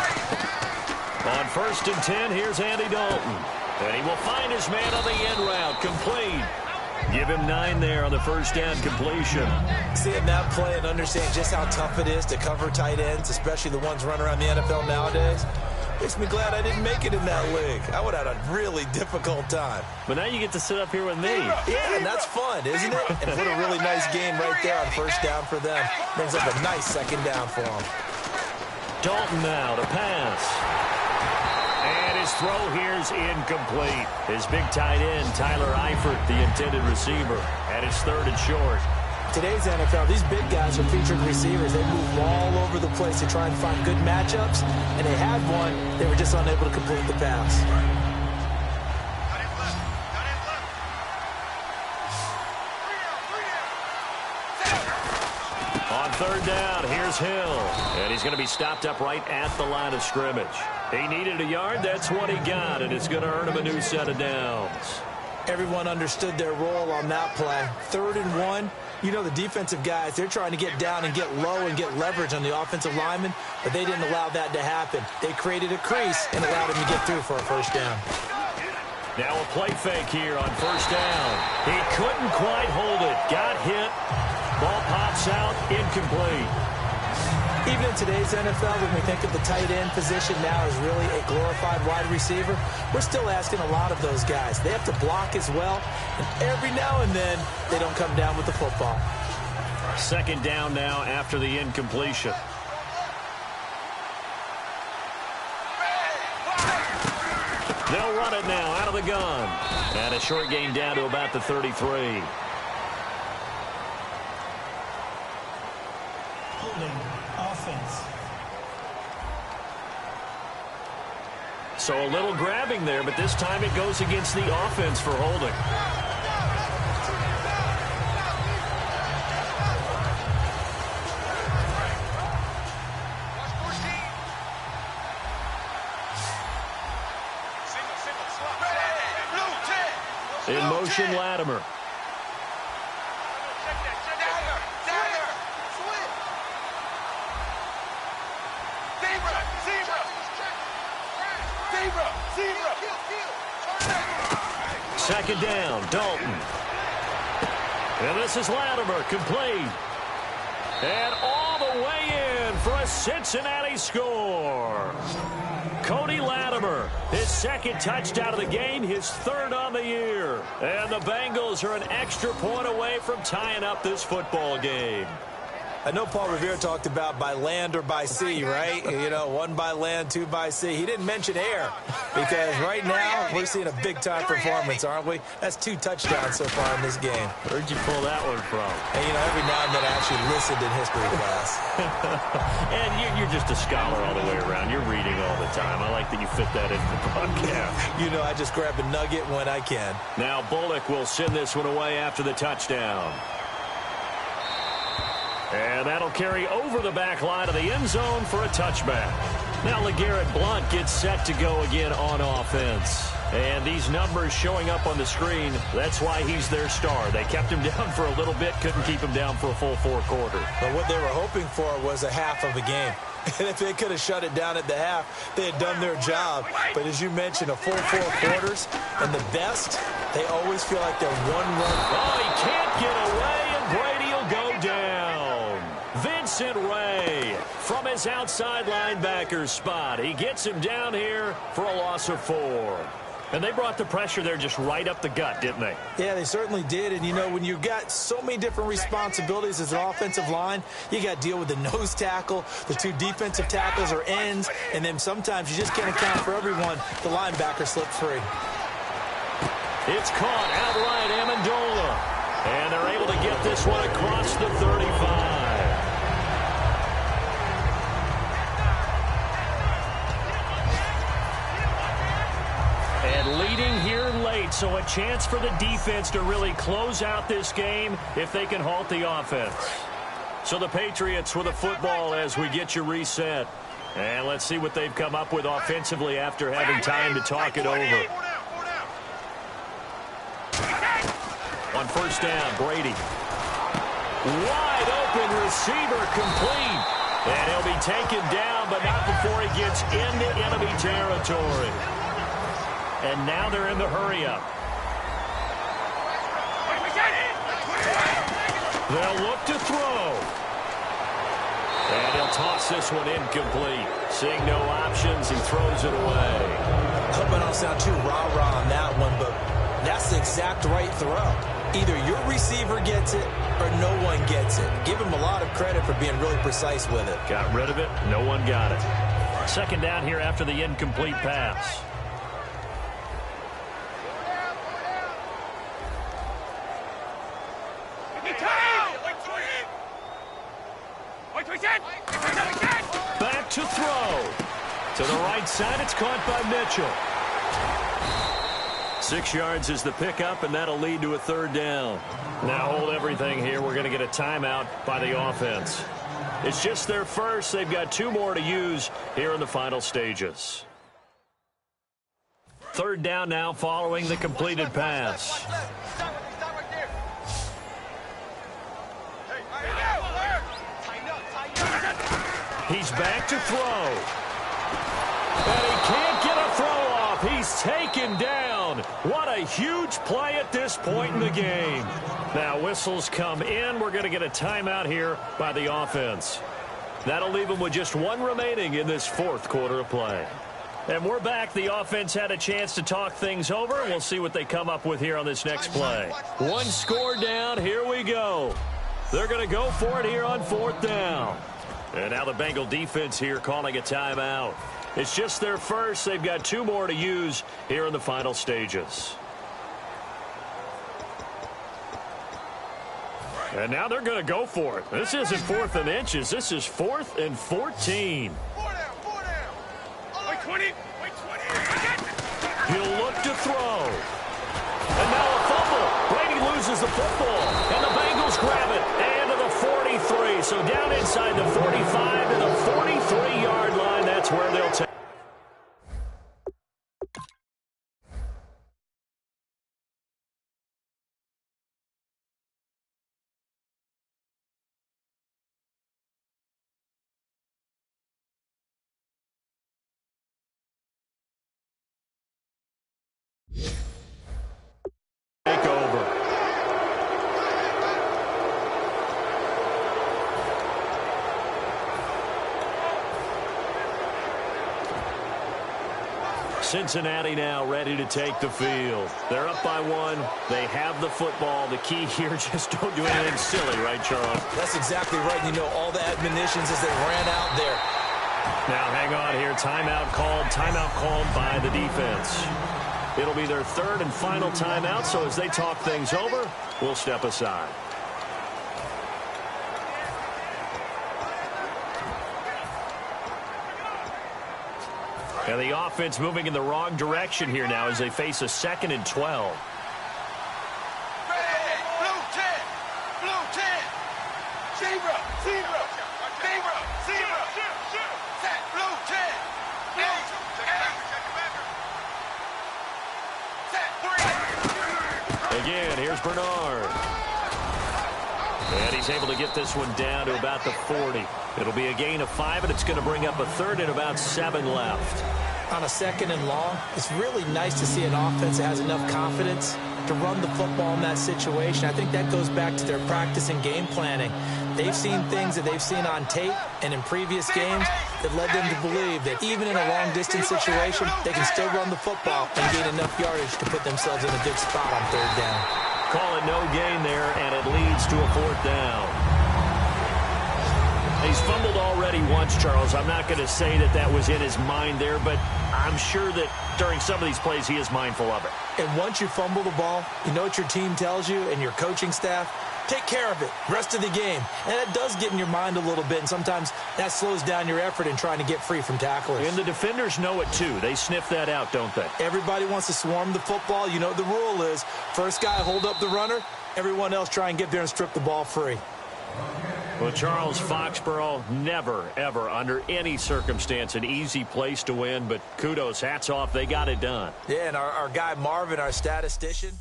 On 1st and 10, here's Andy Dalton. And he will find his man on the end route, complete. Give him 9 there on the first down completion. Seeing that play and understand just how tough it is to cover tight ends, especially the ones running around the NFL nowadays, makes me glad I didn't make it in that league. I would have had a really difficult time. But now you get to sit up here with me. Yeah, and that's fun, isn't it? And put a really nice game right there on first down for them. Brings up a nice second down for them. Dalton now to pass. And his throw here's incomplete. His big tight end, Tyler Eifert, the intended receiver. And it's 3rd and short. Today's NFL, these big guys are featured receivers. They move all over the place to try and find good matchups. And they had one. They were just unable to complete the pass. On 3rd down, here's Hill. And he's going to be stopped up right at the line of scrimmage. He needed a yard. That's what he got. And it's going to earn him a new set of downs. Everyone understood their role on that play. 3rd and 1. You know, the defensive guys, they're trying to get down and get low and get leverage on the offensive lineman, but they didn't allow that to happen. They created a crease and allowed him to get through for a first down. Now a play fake here on first down. He couldn't quite hold it. Got hit. Ball pops out. Incomplete. Even in today's NFL, when we think of the tight end position now as really a glorified wide receiver, we're still asking a lot of those guys. They have to block as well, and every now and then, they don't come down with the football. 2nd down now after the incompletion. They'll run it now out of the gun. And a short gain down to about the 33. Holding offense. So a little grabbing there, but this time it goes against the offense for holding. In motion, Latimer. Second down, Dalton. And this is Latimer, complete. And all the way in for a Cincinnati score. Cody Latimer, his 2nd touchdown of the game, his 3rd on the year. And the Bengals are an extra point away from tying up this football game. I know Paul Revere talked about by land or by sea, right? You know, 1 by land, 2 by sea. He didn't mention air because right now we're seeing a big-time performance, aren't we? That's 2 touchdowns so far in this game. Where'd you pull that one from? And, you know, every now and then I actually listened in history class. And you're just a scholar all the way around. You're reading all the time. I like that you fit that into the podcast. You know, I just grab a nugget when I can. Now Bullock will send this one away after the touchdown. And that'll carry over the back line of the end zone for a touchback. Now LeGarrette Blount gets set to go again on offense. And these numbers showing up on the screen, that's why he's their star. They kept him down for a little bit, couldn't keep him down for a full 4 quarters. But what they were hoping for was a half of a game. And if they could have shut it down at the half, they had done their job. But as you mentioned, a full 4 quarters, and the best, they always feel like they're 1 run. Oh, he can't get away, and Brady will go down. Vincent Ray from his outside linebacker spot. He gets him down here for a loss of 4. And they brought the pressure there just right up the gut, didn't they? Yeah, they certainly did. And, you know, when you've got so many different responsibilities as an offensive line, you got to deal with the nose tackle, the 2 defensive tackles or ends, and then sometimes you just can't account for everyone. The linebacker slipped free. It's caught outright, Amendola. And they're able to get this one across the 35. And leading here late, so a chance for the defense to really close out this game if they can halt the offense. So the Patriots with the football as we get you reset. And let's see what they've come up with offensively after having time to talk it over. On first down, Brady. Wide open receiver complete. And he'll be taken down, but not before he gets into enemy territory. And now they're in the hurry-up. They'll look to throw. And he'll toss this one incomplete. Seeing no options, he throws it away. Hope I don't sound too rah-rah on that one, but that's the exact right throw. Either your receiver gets it or no one gets it. Give him a lot of credit for being really precise with it. Got rid of it. No one got it. Second down here after the incomplete pass. Back to throw. To the right side, it's caught by Mitchell. 6 yards is the pickup, and that'll lead to a third down. Now hold everything here. We're going to get a timeout by the offense. It's just their first. They've got 2 more to use here in the final stages. Third down now following the completed pass. He's back to throw. And he can't get a throw off. He's taken down. What a huge play at this point in the game. Now whistles come in. We're going to get a timeout here by the offense. That'll leave them with just 1 remaining in this fourth quarter of play. And we're back. The offense had a chance to talk things over. We'll see what they come up with here on this next play. 1 score down. Here we go. They're going to go for it here on 4th down. And now the Bengal defense here calling a timeout. It's just their first. They've got 2 more to use here in the final stages. And now they're going to go for it. This isn't 4th and inches. This is 4th and 14. 4 down, 4 down. Wait 20, wait 20. He'll look to throw. And now a fumble. Brady loses the football. And the Bengals grab it. And to the 43. So down inside the 45 to the 43-yard line. That's where they'll take. Take over. Cincinnati now ready to take the field. They're up by 1. They have the football. The key here, just don't do anything silly, right, Charles? That's exactly right. You know, all the admonitions as they ran out there. Now, hang on here. Timeout called by the defense. It'll be their 3rd and final timeout, so as they talk things over, we'll step aside. And the offense moving in the wrong direction here now as they face a 2nd and 12. Blue 10, blue 10. Zebra, zebra, zebra, zebra. Set, blue 10. Blue 8. Set, 3. Again, here's Bernard. And he's able to get this one down to about the 40. It'll be a gain of 5, and it's going to bring up a 3rd and about 7 left. On a 2nd and long, it's really nice to see an offense that has enough confidence to run the football in that situation. I think that goes back to their practice and game planning. They've seen things that they've seen on tape and in previous games that led them to believe that even in a long-distance situation, they can still run the football and gain enough yardage to put themselves in a good spot on 3rd down. Call it no gain there, and it leads to a 4th down. He's fumbled already once, Charles. I'm not going to say that that was in his mind there, but I'm sure that during some of these plays he is mindful of it. And once you fumble the ball, you know what your team tells you and your coaching staff? Take care of it. Rest of the game. And it does get in your mind a little bit, and sometimes that slows down your effort in trying to get free from tacklers. And the defenders know it, too. They sniff that out, don't they? Everybody wants to swarm the football. You know what the rule is. First guy, hold up the runner. Everyone else try and get there and strip the ball free. Well, Charles, Foxborough, never, ever, under any circumstance, an easy place to win. But kudos, hats off, they got it done. Yeah, and our guy Marvin, our statistician,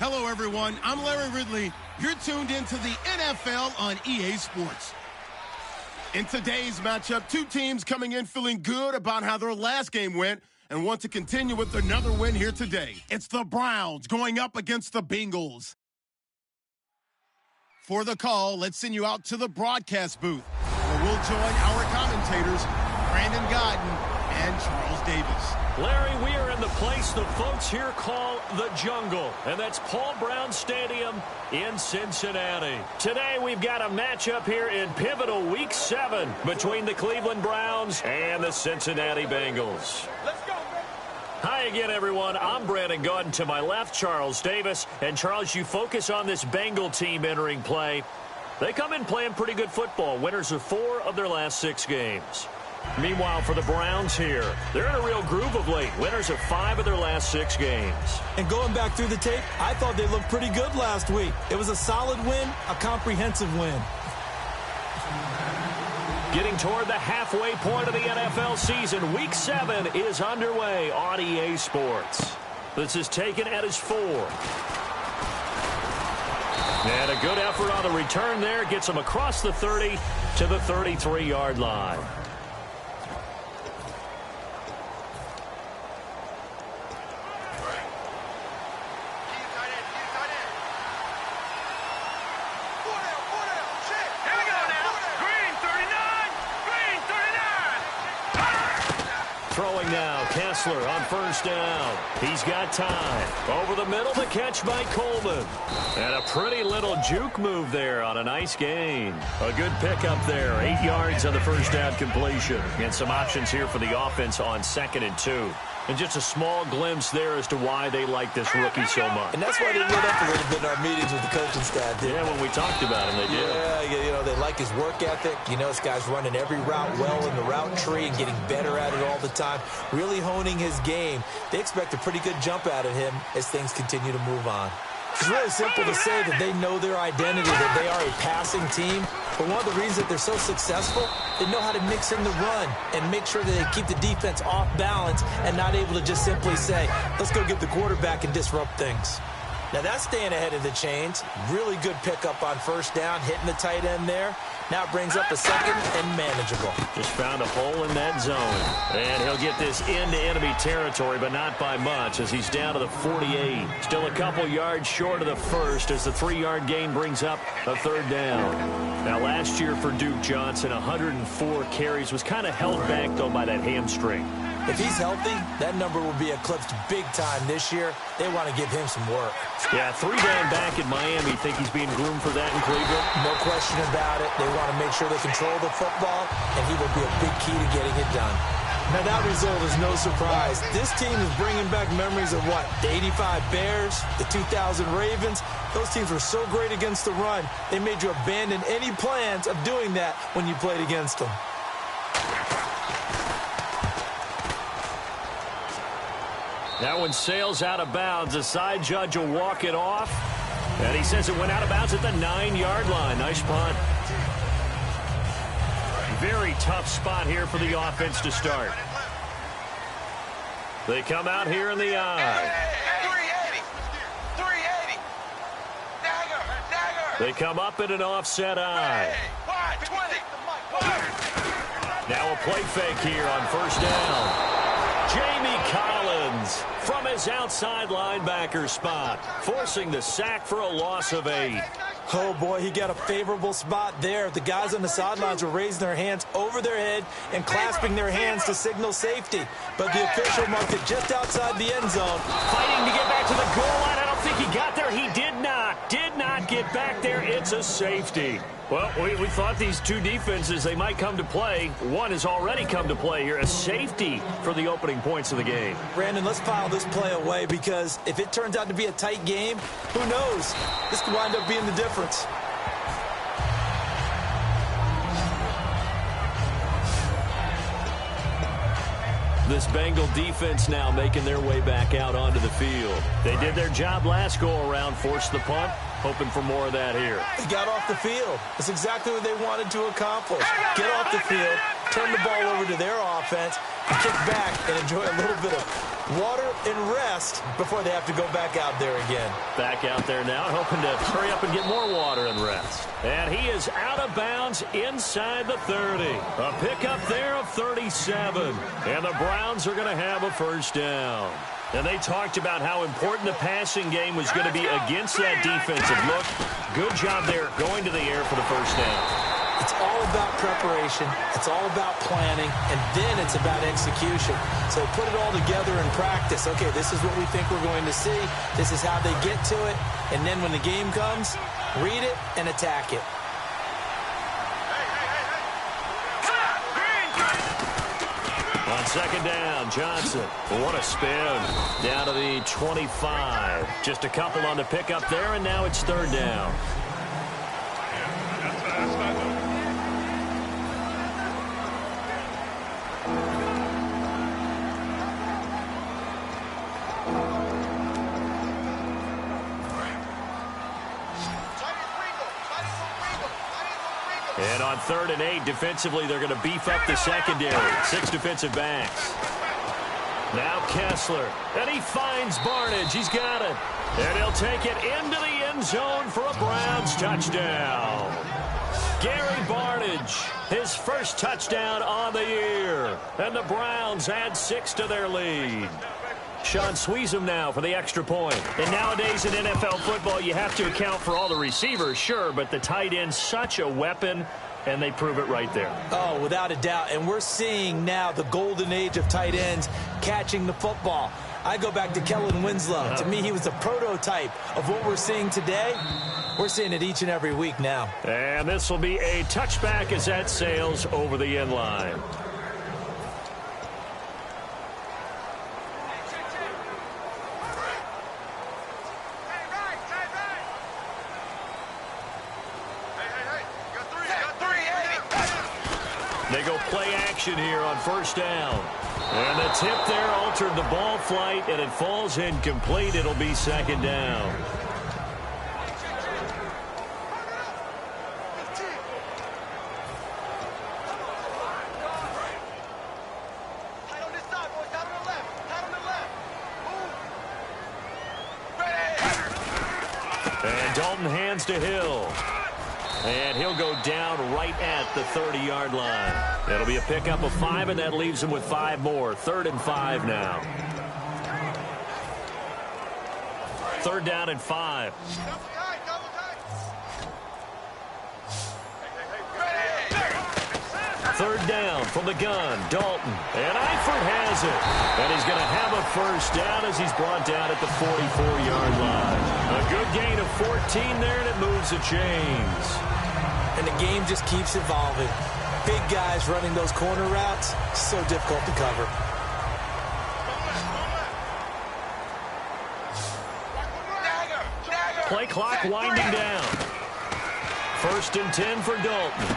Hello, everyone. I'm Larry Ridley. You're tuned into the NFL on EA Sports. In today's matchup, two teams coming in feeling good about how their last game went and want to continue with another win here today. It's the Browns going up against the Bengals. For the call, let's send you out to the broadcast booth, where we'll join our commentators, Brandon Godden and Charles Davis. Larry, we are in the place the folks here call the Jungle, and that's Paul Brown Stadium in Cincinnati. Today we've got a matchup here in pivotal Week 7 between the Cleveland Browns and the Cincinnati Bengals. Let's go, baby. Hi again, everyone. I'm Brandon Godden. To my left, Charles Davis. And, Charles, you focus on this Bengal team entering play. They come in playing pretty good football. Winners of 4 of their last 6 games. Meanwhile, for the Browns here, they're in a real groove of late. Winners of 5 of their last 6 games. And going back through the tape, I thought they looked pretty good last week. It was a solid win, a comprehensive win. Getting toward the halfway point of the NFL season, Week 7 is underway on EA Sports. This is taken at his 4. And a good effort on the return there gets him across the 30 to the 33-yard line. Throwing now, Kessler on first down. He's got time. Over the middle, the catch by Coleman. And a pretty little juke move there on a nice gain. A good pickup there. 8 yards on the first down completion. And some options here for the offense on 2nd and 2. And just a small glimpse there as to why they like this rookie so much. And that's why they lit up a little bit in our meetings with the coaching staff. Yeah, when we talked about him, they did. Yeah, you know, they like his work ethic. You know, this guy's running every route well in the route tree and getting better at it all the time, really honing his game. They expect a pretty good jump out of him as things continue to move on. It's really simple to say that they know their identity, that they are a passing team. But one of the reasons that they're so successful, they know how to mix in the run and make sure that they keep the defense off balance and not able to just simply say, let's go get the quarterback and disrupt things. Now that's staying ahead of the chains. Really good pickup on first down, hitting the tight end there. Now it brings up a 2nd and manageable. Just found a hole in that zone. And he'll get this into enemy territory, but not by much as he's down to the 48. Still a couple yards short of the first as the 3-yard gain brings up a 3rd down. Now last year for Duke Johnson, 104 carries, was kind of held back, though, by that hamstring. If he's healthy, that number will be eclipsed big time this year. They want to give him some work. Yeah, 3 down back in Miami. Think he's being groomed for that in Cleveland? No question about it. They want to make sure they control the football, and he will be a big key to getting it done. Now, that result is no surprise. This team is bringing back memories of what? The 85 Bears, the 2000 Ravens. Those teams were so great against the run, they made you abandon any plans of doing that when you played against them. That one sails out of bounds. The side judge will walk it off. And he says it went out of bounds at the 9-yard line. Nice punt. Very tough spot here for the offense to start. They come out here in the eye. 380. Dagger. They come up in an offset eye. Wide, 20. Now a play fake here on first down. Jamie Collins from his outside linebacker spot, forcing the sack for a loss of 8. Oh, boy, he got a favorable spot there. The guys on the sidelines were raising their hands over their head and clasping their hands to signal safety. But the official marked it just outside the end zone. Fighting to get back to the goal line. I don't think he got there. He did not get back there. It's a safety. Well, we thought these two defenses, they might come to play. One has already come to play here, a safety for the opening points of the game. Brandon, let's file this play away because if it turns out to be a tight game, who knows? This could wind up being the difference. This Bengal defense now making their way back out onto the field. They did their job last go-around, forced the punt, hoping for more of that here. They got off the field. That's exactly what they wanted to accomplish. Get off the field, turn the ball over to their offense, and kick back and enjoy a little bit of water, and rest before they have to go back out there again. Back out there now, hoping to hurry up and get more water and rest. And he is out of bounds inside the 30. A pickup there of 37. And the Browns are going to have a first down. And they talked about how important the passing game was going to be against that defensive look. Good job there going to the air for the first down. It's all about preparation. It's all about planning. And then it's about execution. So put it all together in practice. Okay, this is what we think we're going to see. This is how they get to it. And then when the game comes, read it and attack it. On second down, Johnson. What a spin. Down to the 25. Just a couple on the pickup there, and now it's third down. And on 3rd and 8, defensively, they're going to beef up the secondary. 6 defensive backs. Now Kessler. And he finds Barnidge. He's got it. And he'll take it into the end zone for a Browns touchdown. Gary Barnidge, his first touchdown on the year. And the Browns add 6 to their lead. Sean Sweezum now for the extra point. And nowadays in NFL football, you have to account for all the receivers, sure, but the tight end's such a weapon, and they prove it right there. Oh, without a doubt. And we're seeing now the golden age of tight ends catching the football. I go back to Kellen Winslow. To me, he was a prototype of what we're seeing today. We're seeing it each and every week now. And this will be a touchback as that sails over the end line. They go play action here on first down. And the tip there altered the ball flight, and it falls incomplete. It'll be second down. And Dalton hands to Hill. And he'll go down right at the 30-yard line. It'll be a pickup of 5, and that leaves him with 5 more. 3rd and 5 now. 3rd down and 5. Third down from the gun, Dalton. And Eifert has it. And he's going to have a first down as he's brought down at the 44-yard line. A good gain of 14 there, and it moves the chains. And the game just keeps evolving. Big guys running those corner routes, so difficult to cover. Play clock winding down. 1st and 10 for Dalton.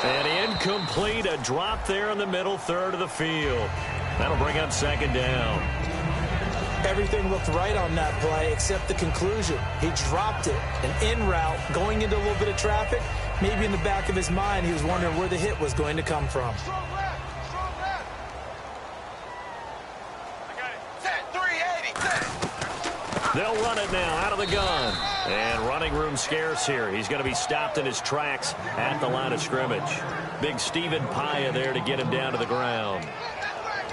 And incomplete, a drop there in the middle third of the field. That'll bring up second down. Everything looked right on that play except the conclusion. He dropped it. An in route, going into a little bit of traffic. Maybe in the back of his mind, he was wondering where the hit was going to come from. They'll run it now out of the gun. And running room scarce here. He's going to be stopped in his tracks at the line of scrimmage. Big Stephen Paya there to get him down to the ground.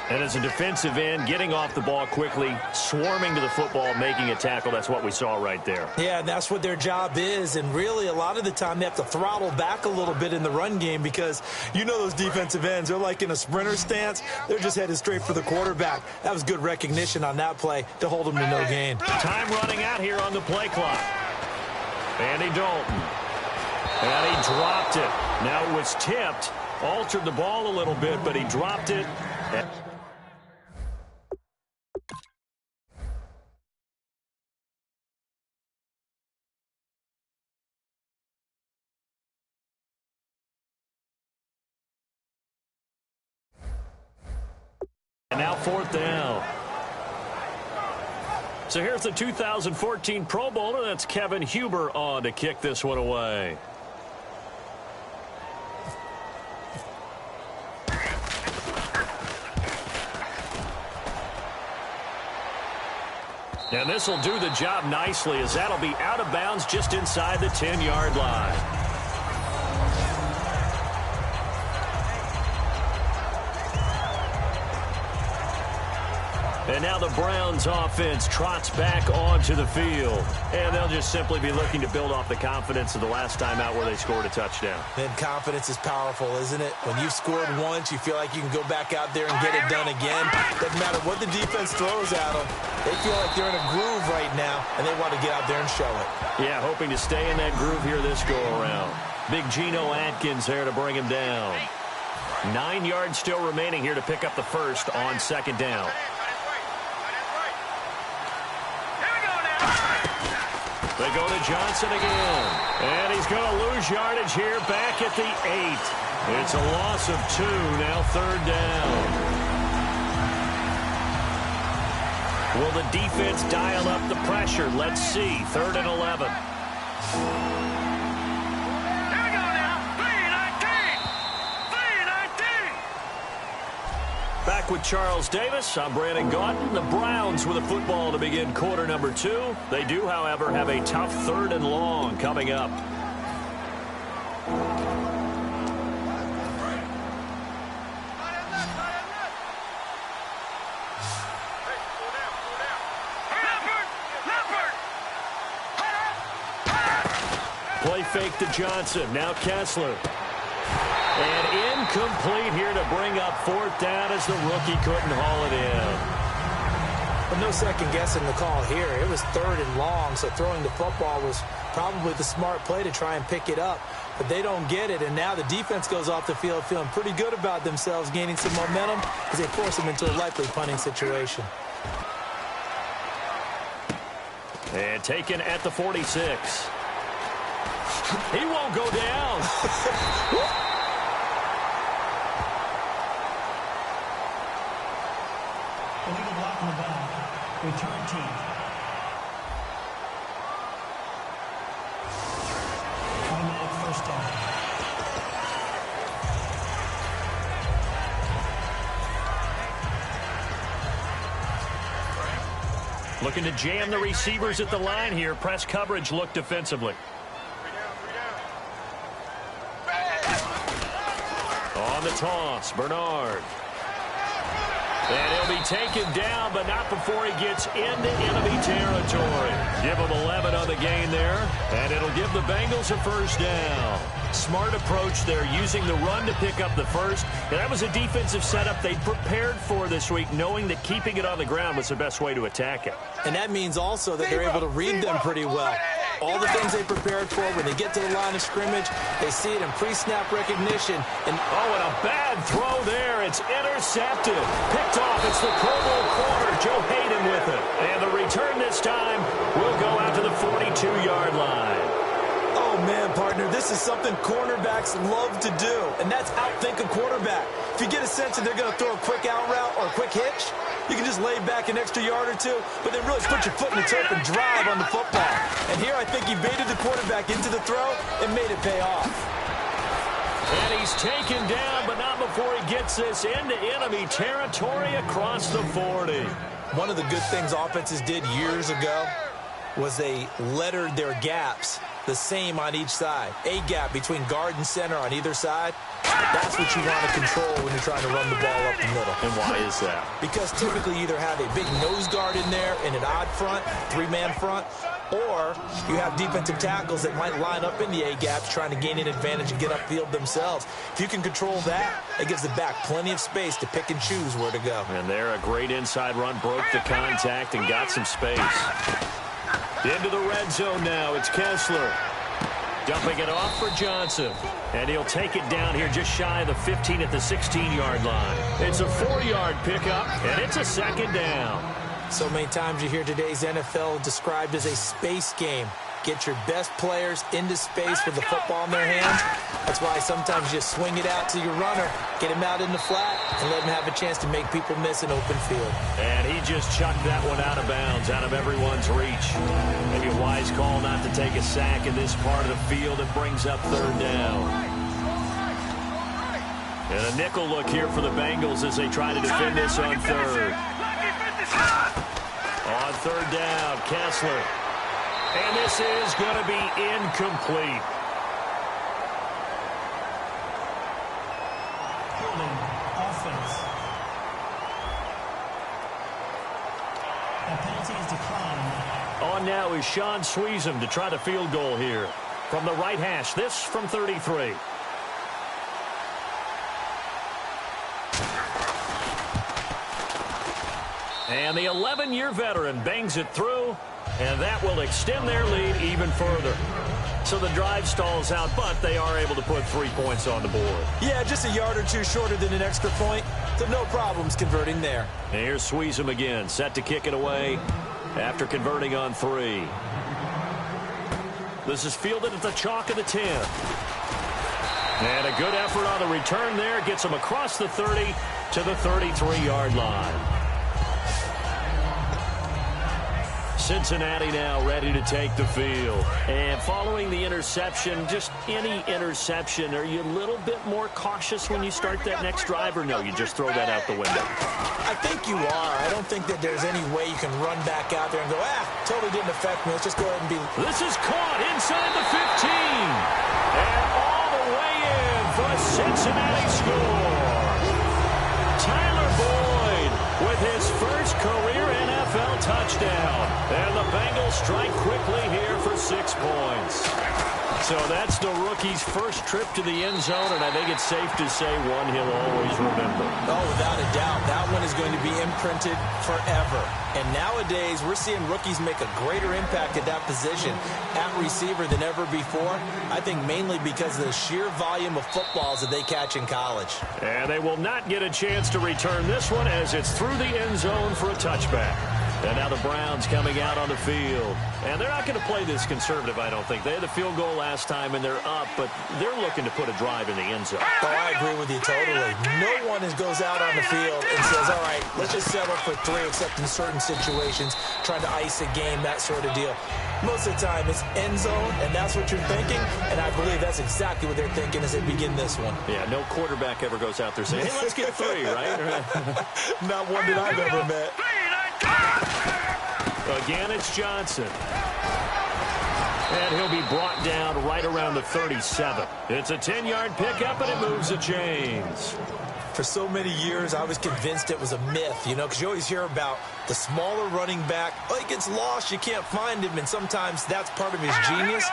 And as a defensive end, getting off the ball quickly, swarming to the football, making a tackle, that's what we saw right there. Yeah, that's what their job is. And really, a lot of the time, they have to throttle back a little bit in the run game because you know those defensive ends, they're like in a sprinter stance. They're just headed straight for the quarterback. That was good recognition on that play to hold them to no gain. Time running out here on the play clock. Andy Dalton. And he dropped it. Now it was tipped, altered the ball a little bit, but he dropped it. And now 4th down. So here's the 2014 Pro Bowler. That's Kevin Huber on to kick this one away. And this will do the job nicely, as that'll be out of bounds just inside the 10-yard line. And now the Browns offense trots back onto the field. And they'll just simply be looking to build off the confidence of the last time out where they scored a touchdown. And confidence is powerful, isn't it? When you've scored once, you feel like you can go back out there and get it done again. Doesn't matter what the defense throws at them. They feel like they're in a groove right now, and they want to get out there and show it. Yeah, hoping to stay in that groove here this go-around. Big Geno Atkins there to bring him down. 9 yards still remaining here to pick up the first on second down. They go to Johnson again. And he's going to lose yardage here back at the 8. It's a loss of 2, now third down. Will the defense dial up the pressure? Let's see. 3rd and 11. Back with Charles Davis, I'm Brandon Gaudin. The Browns with a football to begin quarter number 2. They do, however, have a tough 3rd and long coming up. Play fake to Johnson. Now Kessler. And incomplete here to bring up 4th down as the rookie couldn't haul it in. But no second guessing the call here. It was 3rd and long, so throwing the football was probably the smart play to try and pick it up. But they don't get it, and now the defense goes off the field feeling pretty good about themselves, gaining some momentum as they force them into a likely punting situation. And taken at the 46. He won't go down. Illegal block on the ball. Return team. Automatic first down. Looking to jam the receivers at the line here. Press coverage look defensively. On the toss, Bernard. And he'll be taken down, but not before he gets into enemy territory. Give him 11 on the gain there, and it'll give the Bengals a first down. Smart approach there, using the run to pick up the first. And that was a defensive setup they prepared for this week, knowing that keeping it on the ground was the best way to attack it. And that means also that they're able to read them pretty well. All the things they prepared for, when they get to the line of scrimmage, they see it in pre-snap recognition. And a bad throw there. It's intercepted. Picked off. It's the Pro Bowl corner, Joe Hayden with it. And the return this time will go out to the 42-yard line. Oh, man, partner, this is something cornerbacks love to do, and that's outthink a quarterback. If you get a sense that they're going to throw a quick out route or a quick hitch, you can just lay back an extra yard or two, but then really put your foot in the turf and drive on the football. And here I think he baited the quarterback into the throw and made it pay off. And he's taken down, but not before he gets this into enemy territory across the 40. One of the good things offenses did years ago was they lettered their gaps the same on each side. A gap between guard and center on either side. That's what you want to control when you're trying to run the ball up the middle. And why is that? Because typically you either have a big nose guard in there in an odd front, 3-man front, or you have defensive tackles that might line up in the A-gaps trying to gain an advantage and get upfield themselves. If you can control that, it gives the back plenty of space to pick and choose where to go. And there, a great inside run, broke the contact and got some space. Into the red zone now, it's Kessler. Dumping it off for Johnson. And he'll take it down here just shy of the 15 at the 16-yard line. It's a 4-yard pickup, and it's a second down. So many times you hear today's NFL described as a space game. Get your best players into space with the football in their hands. That's why sometimes you just swing it out to your runner, get him out in the flat, and let him have a chance to make people miss an open field. And he just chucked that one out of bounds, out of everyone's reach. Maybe a wise call not to take a sack in this part of the field. It brings up third down. And a nickel look here for the Bengals as they try to defend this on third. On third down, Kessler. And this is going to be incomplete. Holding offense. That penalty is declined. On now is Sean Sweezum to try the field goal here. From the right hash, this from 33. And the 11-year veteran bangs it through, and that will extend their lead even further. So the drive stalls out, but they are able to put 3 points on the board. Yeah, just a yard or two shorter than an extra point, so no problems converting there. And here's Sweezum again, set to kick it away after converting on 3. This is fielded at the chalk of the 10. And a good effort on the return there. Gets him across the 30 to the 33-yard line. Cincinnati now ready to take the field. And following the interception, just any interception, are you a little bit more cautious when you start that next drive, or no, you just throw that out the window? I think you are. I don't think that there's any way you can run back out there and go, totally didn't affect me. Let's just go ahead and be... This is caught inside the 15. And all the way in for a Cincinnati score. Tyler Boyd with his first career NFL touchdown. And the Bengals strike quickly here for 6 points. So that's the rookie's first trip to the end zone, and I think it's safe to say one he'll always remember. Oh, without a doubt. That one is going to be imprinted forever. And nowadays, we're seeing rookies make a greater impact at that position at receiver than ever before. I think mainly because of the sheer volume of footballs that they catch in college. And they will not get a chance to return this one as it's through the end zone for a touchback. And now the Browns coming out on the field. And they're not going to play this conservative, I don't think. They had the field goal last time, and they're up, but they're looking to put a drive in the end zone. Oh, I agree with you totally. No one goes out on the field and says, all right, let's just settle for 3, except in certain situations, trying to ice a game, that sort of deal. Most of the time, it's end zone, and that's what you're thinking, and I believe that's exactly what they're thinking as they begin this one. Yeah, no quarterback ever goes out there saying, hey, let's get 3, right? Not one that I've ever met. Again, it's Johnson. And he'll be brought down right around the 37. It's a 10-yard pickup, and it moves the chains. For so many years, I was convinced it was a myth, because you always hear about the smaller running back. Oh, he gets lost, you can't find him, and sometimes that's part of his genius.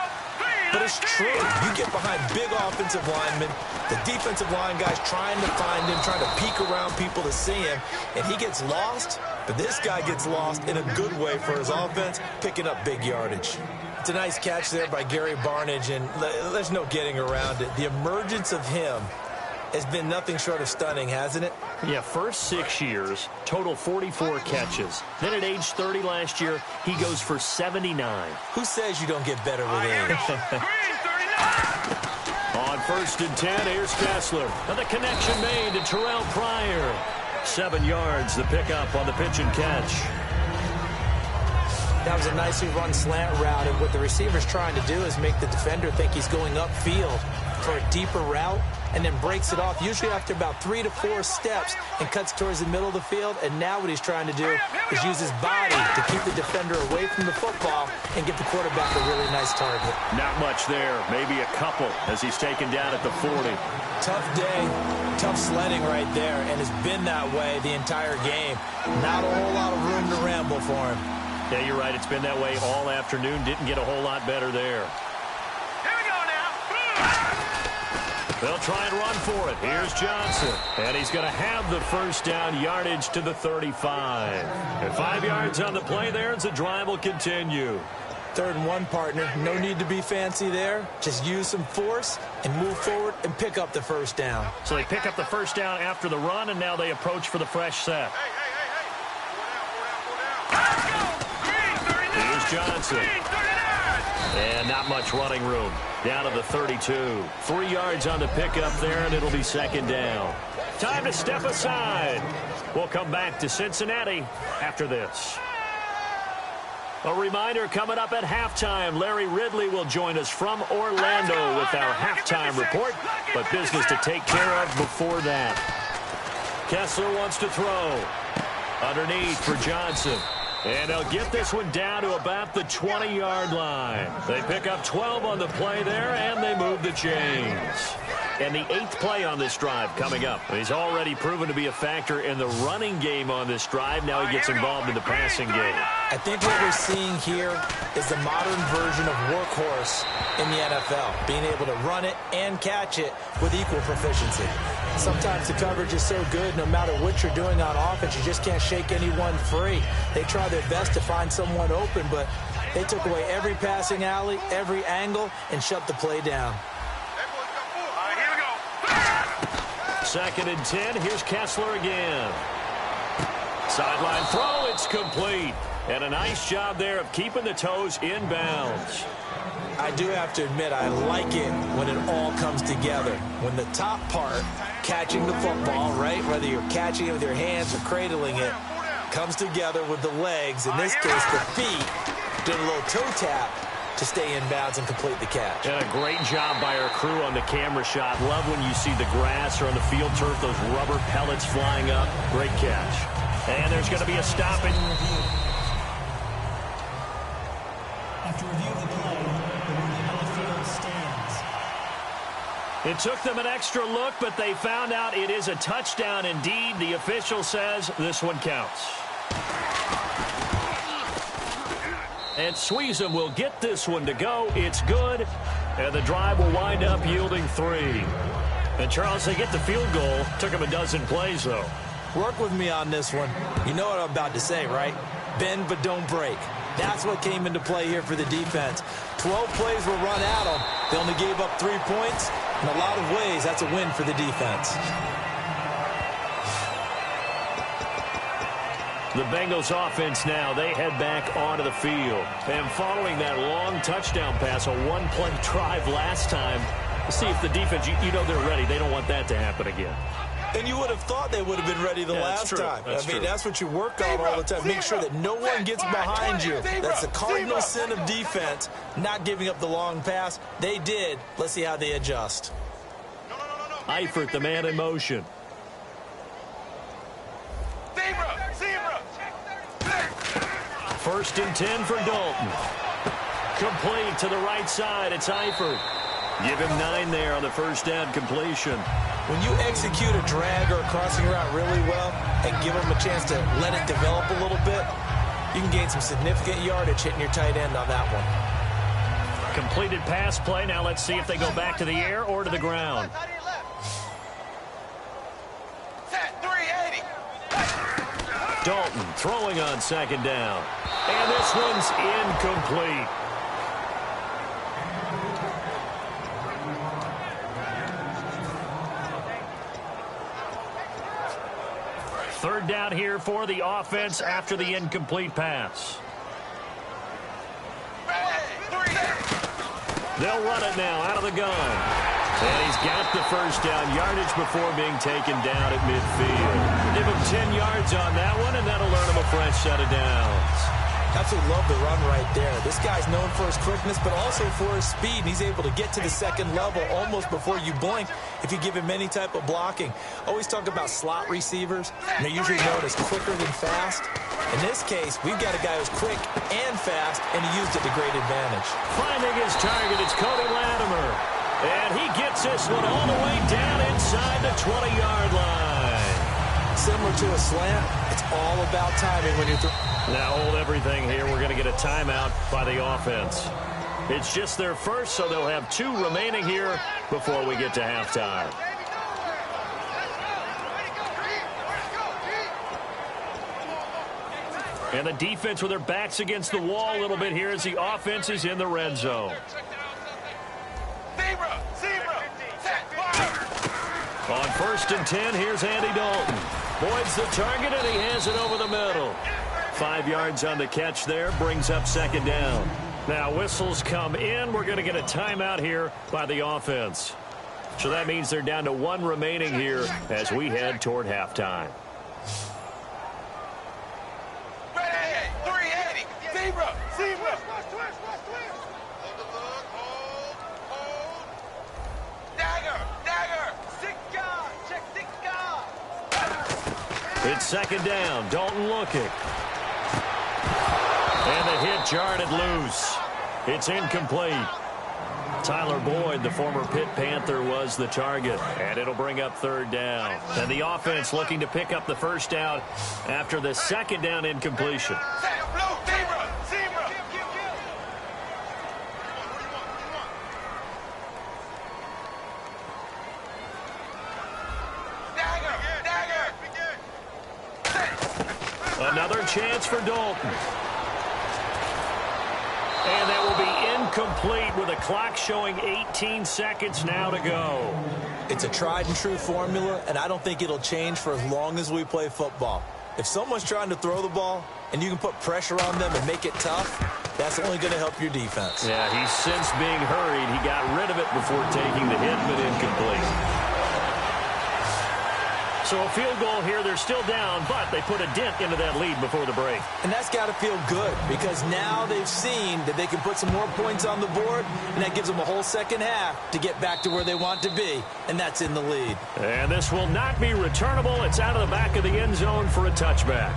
But it's true. You get behind big offensive linemen, the defensive line guys trying to find him, trying to peek around people to see him, and he gets lost. But this guy gets lost in a good way for his offense, picking up big yardage. It's a nice catch there by Gary Barnidge, and there's no getting around it. The emergence of him has been nothing short of stunning, hasn't it? Yeah, first 6 years, total 44 catches. Then at age 30 last year, he goes for 79. Who says you don't get better with age? On 1st and 10, here's Kessler. And the connection made to Terrell Pryor. 7 yards, the pickup on the pitch and catch. That was a nicely run slant route, and what the receiver's trying to do is make the defender think he's going upfield for a deeper route, and then breaks it off, usually after about 3 to 4 steps, and cuts towards the middle of the field. And now what he's trying to do is use his body to keep the defender away from the football and get the quarterback a really nice target. Not much there, maybe a couple, as he's taken down at the 40. Tough day, tough sledding right there, and it's been that way the entire game. Not a whole lot of room to ramble for him. Yeah, you're right. It's been that way all afternoon. Didn't get a whole lot better there. Here we go now. They'll try and run for it. Here's Johnson. And he's going to have the first down, yardage to the 35. And 5 yards on the play there as the drive will continue. 3rd and 1, partner. No need to be fancy there. Just use some force and move forward and pick up the first down. So they pick up the first down after the run, and now they approach for the fresh set. Here's Johnson. And not much running room. Down to the 32. 3 yards on the pickup there, and it'll be 2nd down. Time to step aside. We'll come back to Cincinnati after this. A reminder coming up at halftime. Larry Ridley will join us from Orlando with our halftime report, but business to take care of before that. Kessler wants to throw. Underneath for Johnson. And they'll get this one down to about the 20-yard line. They pick up 12 on the play there, and they move the chains. And the 8th play on this drive coming up. He's already proven to be a factor in the running game on this drive. Now he gets involved in the passing game. I think what we're seeing here is the modern version of workhorse in the NFL, being able to run it and catch it with equal proficiency. Sometimes the coverage is so good, no matter what you're doing on offense, you just can't shake anyone free. They try their best to find someone open, but they took away every passing alley, every angle, and shut the play down. Second and 10. Here's Kessler again. Sideline throw. It's complete. And a nice job there of keeping the toes in bounds. I do have to admit, I like it when it all comes together. When the top part, catching the football, right, whether you're catching it with your hands or cradling it, comes together with the legs, in this case the feet, doing a little toe tap to stay in bounds and complete the catch. And a great job by our crew on the camera shot. Love when you see the grass or on the field turf, those rubber pellets flying up. Great catch. And there's going to be a stoppage. After review of the play, the ruling on the field stands. It took them an extra look, but they found out it is a touchdown indeed. The official says this one counts. And Sweezum will get this one to go. It's good. And the drive will wind up yielding 3. And, Charles, they get the field goal. Took them a dozen plays, though. Work with me on this one. You know what I'm about to say, right? Bend but don't break. That's what came into play here for the defense. 12 plays were run at them. They only gave up 3 points. In a lot of ways, that's a win for the defense. The Bengals offense now, they head back onto the field. And following that long touchdown pass, a one-play drive last time, see if the defense, you know they're ready. They don't want that to happen again. And you would have thought they would have been ready the last time. That's what you work on all the time. Make sure that no one gets behind you. That's the cardinal sin of defense, not giving up the long pass. They did. Let's see how they adjust. Eifert, the man in motion. First and 10 for Dalton. Complete to the right side. It's Eifert. Give him 9 there on the first down completion. When you execute a drag or a crossing route really well and give them a chance to let it develop a little bit, you can gain some significant yardage hitting your tight end on that one. Completed pass play. Now let's see if they go back to the air or to the ground. Dalton throwing on second down. And this one's incomplete. Third down here for the offense after the incomplete pass. They'll run it now out of the gun. And he's got the first down yardage before being taken down at midfield. Give him 10 yards on that one, and that'll earn him a fresh set of downs. Absolutely love the run right there. This guy's known for his quickness, but also for his speed. And he's able to get to the second level almost before you blink if you give him any type of blocking. Always talk about slot receivers. And they're usually known as quicker than fast. In this case, we've got a guy who's quick and fast, and he used it to great advantage. Finding his target, it's Cody Latimer. And he gets this one all the way down inside the 20-yard line. Similar to a slant, it's all about timing when you're Now hold everything here. We're going to get a timeout by the offense. It's just their first, so they'll have 2 remaining here before we get to halftime. And the defense with their backs against the wall a little bit here as the offense is in the red zone. On first and 10, here's Andy Dalton. Boyd's the target, and he has it over the middle. 5 yards on the catch there, brings up second down. Now whistles come in. We're going to get a timeout here by the offense. So that means they're down to 1 remaining here as we head toward halftime. It's second down. Dalton looking. And the hit jarred it loose. It's incomplete. Tyler Boyd, the former Pitt Panther, was the target. And it'll bring up third down. And the offense looking to pick up the first down after the second down incompletion. Another chance for Dalton. And that will be incomplete with a clock showing 18 seconds now to go. It's a tried-and-true formula, and I don't think it'll change for as long as we play football. If someone's trying to throw the ball and you can put pressure on them and make it tough, that's only going to help your defense. Yeah, he's since being hurried. He got rid of it before taking the hit, but incomplete. So a field goal here. They're still down, but they put a dent into that lead before the break. And that's got to feel good because now they've seen that they can put some more points on the board, and that gives them a whole second half to get back to where they want to be, and that's in the lead. And this will not be returnable. It's out of the back of the end zone for a touchback.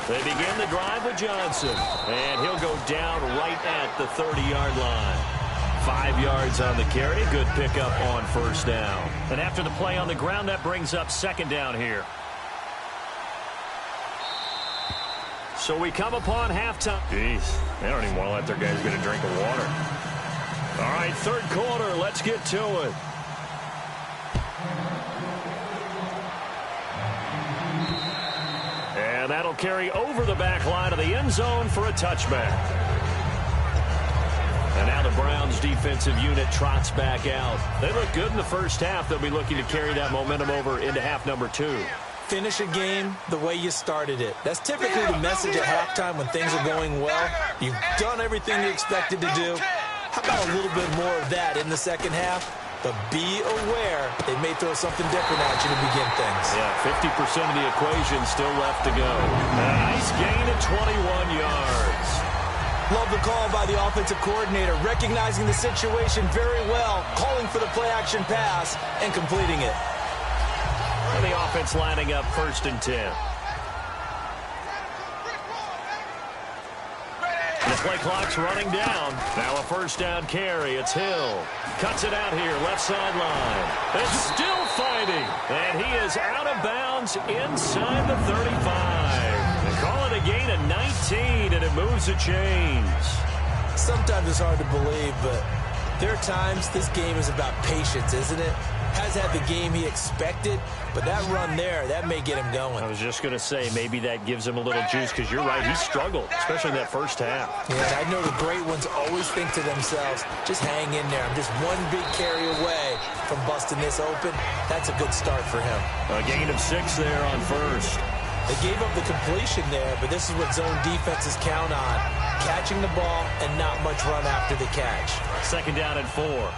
They begin the drive with Johnson, and he'll go down right at the 30-yard line. 5 yards on the carry. Good pickup on first down. And after the play on the ground, that brings up second down here. So we come upon halftime. Jeez, they don't even want to let their guys get a drink of water. All right, third quarter. Let's get to it. And that'll carry over the back line of the end zone for a touchback. And now the Browns defensive unit trots back out. They look good in the first half. They'll be looking to carry that momentum over into half number 2. Finish a game the way you started it. That's typically the message at halftime when things are going well. You've done everything you expected to do. How about a little bit more of that in the second half? But be aware they may throw something different at you to begin things. Yeah, 50% of the equation still left to go. A nice gain of 21 yards. Love the call by the offensive coordinator, recognizing the situation very well, calling for the play-action pass, and completing it. And the offense lining up 1st and 10. The play clock's running down. Now a first down carry. It's Hill. Cuts it out here, left sideline. It's still fighting. And he is out of bounds inside the 35. They call it a gain of 19, and it moves the chains. Sometimes it's hard to believe, but there are times this game is about patience, isn't it? Has had the game he expected, but that run there, that may get him going. I was just going to say, maybe that gives him a little juice, because you're right, he struggled, especially in that first half. Yeah, I know the great ones always think to themselves, just hang in there. I'm just one big carry away from busting this open. That's a good start for him. A gain of 6 there on first. They gave up the completion there, but this is what zone defenses count on. Catching the ball and not much run after the catch. Second down and 4.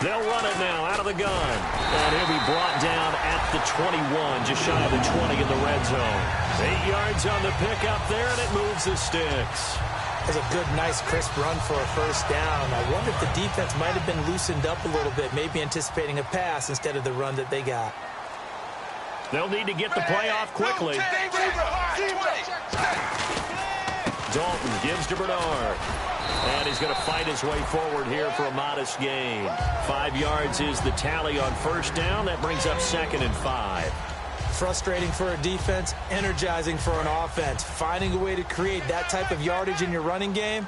They'll run it now out of the gun. And he'll be brought down at the 21, just shy of the 20 in the red zone. 8 yards on the pickup there, and it moves the sticks. That's a good, nice, crisp run for a first down. I wonder if the defense might have been loosened up a little bit, maybe anticipating a pass instead of the run that they got. They'll need to get the play off quickly. Dalton gives to Bernard. And he's going to fight his way forward here for a modest gain. 5 yards is the tally on first down. That brings up 2nd and 5. Frustrating for a defense, energizing for an offense. Finding a way to create that type of yardage in your running game,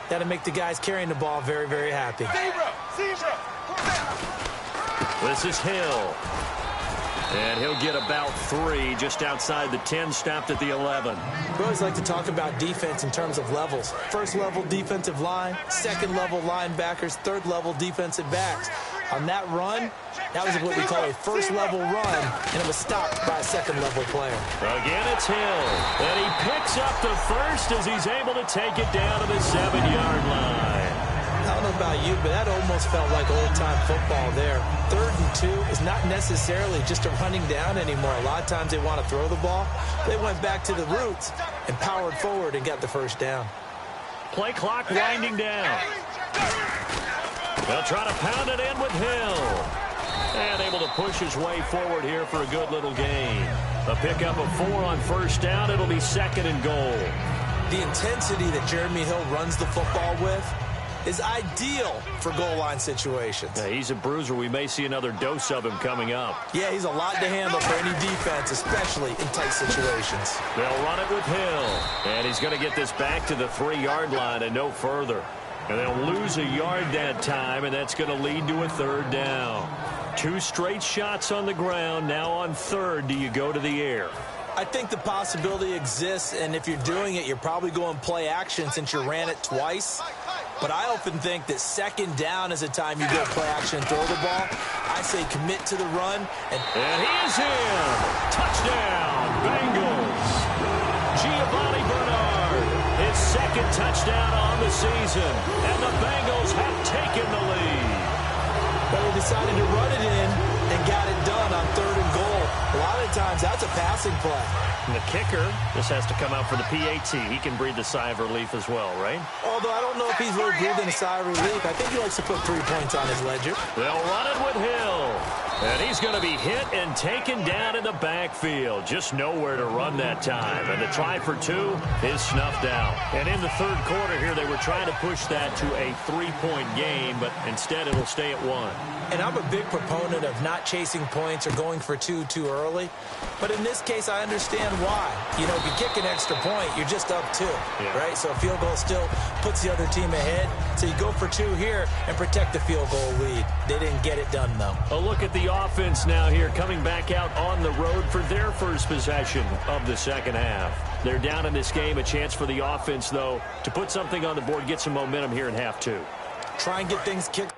that'll make the guys carrying the ball very, very happy. This is Hill. And he'll get about 3 just outside the 10, stopped at the 11. We always like to talk about defense in terms of levels. First level defensive line, second level linebackers, third level defensive backs. On that run, that was what we call a first level run, and it was stopped by a second level player. Again, it's Hill. And he picks up the first as he's able to take it down to the 7-yard line. I don't know about you, but that almost felt like old-time football there. 3rd and 2 is not necessarily just a running down anymore. A lot of times they want to throw the ball. They went back to the roots and powered forward and got the first down. Play clock winding down. They'll try to pound it in with Hill. And able to push his way forward here for a good little gain. A pickup of 4 on first down. It'll be 2nd and goal. The intensity that Jeremy Hill runs the football with is ideal for goal line situations. Yeah, he's a bruiser. We may see another dose of him coming up. Yeah, he's a lot to handle for any defense, especially in tight situations. They'll run it with Hill. And he's going to get this back to the 3-yard line and no further. And they'll lose a yard that time, and that's going to lead to a 3rd down. 2 straight shots on the ground. Now on 3rd, do you go to the air? I think the possibility exists, and if you're doing it, you're probably going play action since you ran it twice. But I often think that 2nd down is a time you go play action and throw the ball. I say commit to the run. And he is in. Touchdown, Bengals. Giovanni Bernard, his 2nd touchdown on the season. And the Bengals have taken the lead. But they decided to run it in and got it done on 3rd and goal. A lot of times that's a passing play. And the kicker, this has to come out for the PAT. He can breathe a sigh of relief as well, right? Although I don't know if he's really breathing a sigh of relief. I think he likes to put 3 points on his ledger. They'll run it with Hill. And he's going to be hit and taken down in the backfield. Just nowhere to run that time. And the try for 2 is snuffed out. And in the 3rd quarter here, they were trying to push that to a 3-point game, but instead it'll stay at 1. And I'm a big proponent of not chasing points or going for 2 too early. But in this case, I understand why. You know, if you kick an extra point, you're just up 2, right? So a field goal still puts the other team ahead. So you go for 2 here and protect the field goal lead. They didn't get it done, though. A look at the offense now here, coming back out on the road for their first possession of the 2nd half. They're down in this game. A chance for the offense, though, to put something on the board, get some momentum here in half 2. Try and get things kicked.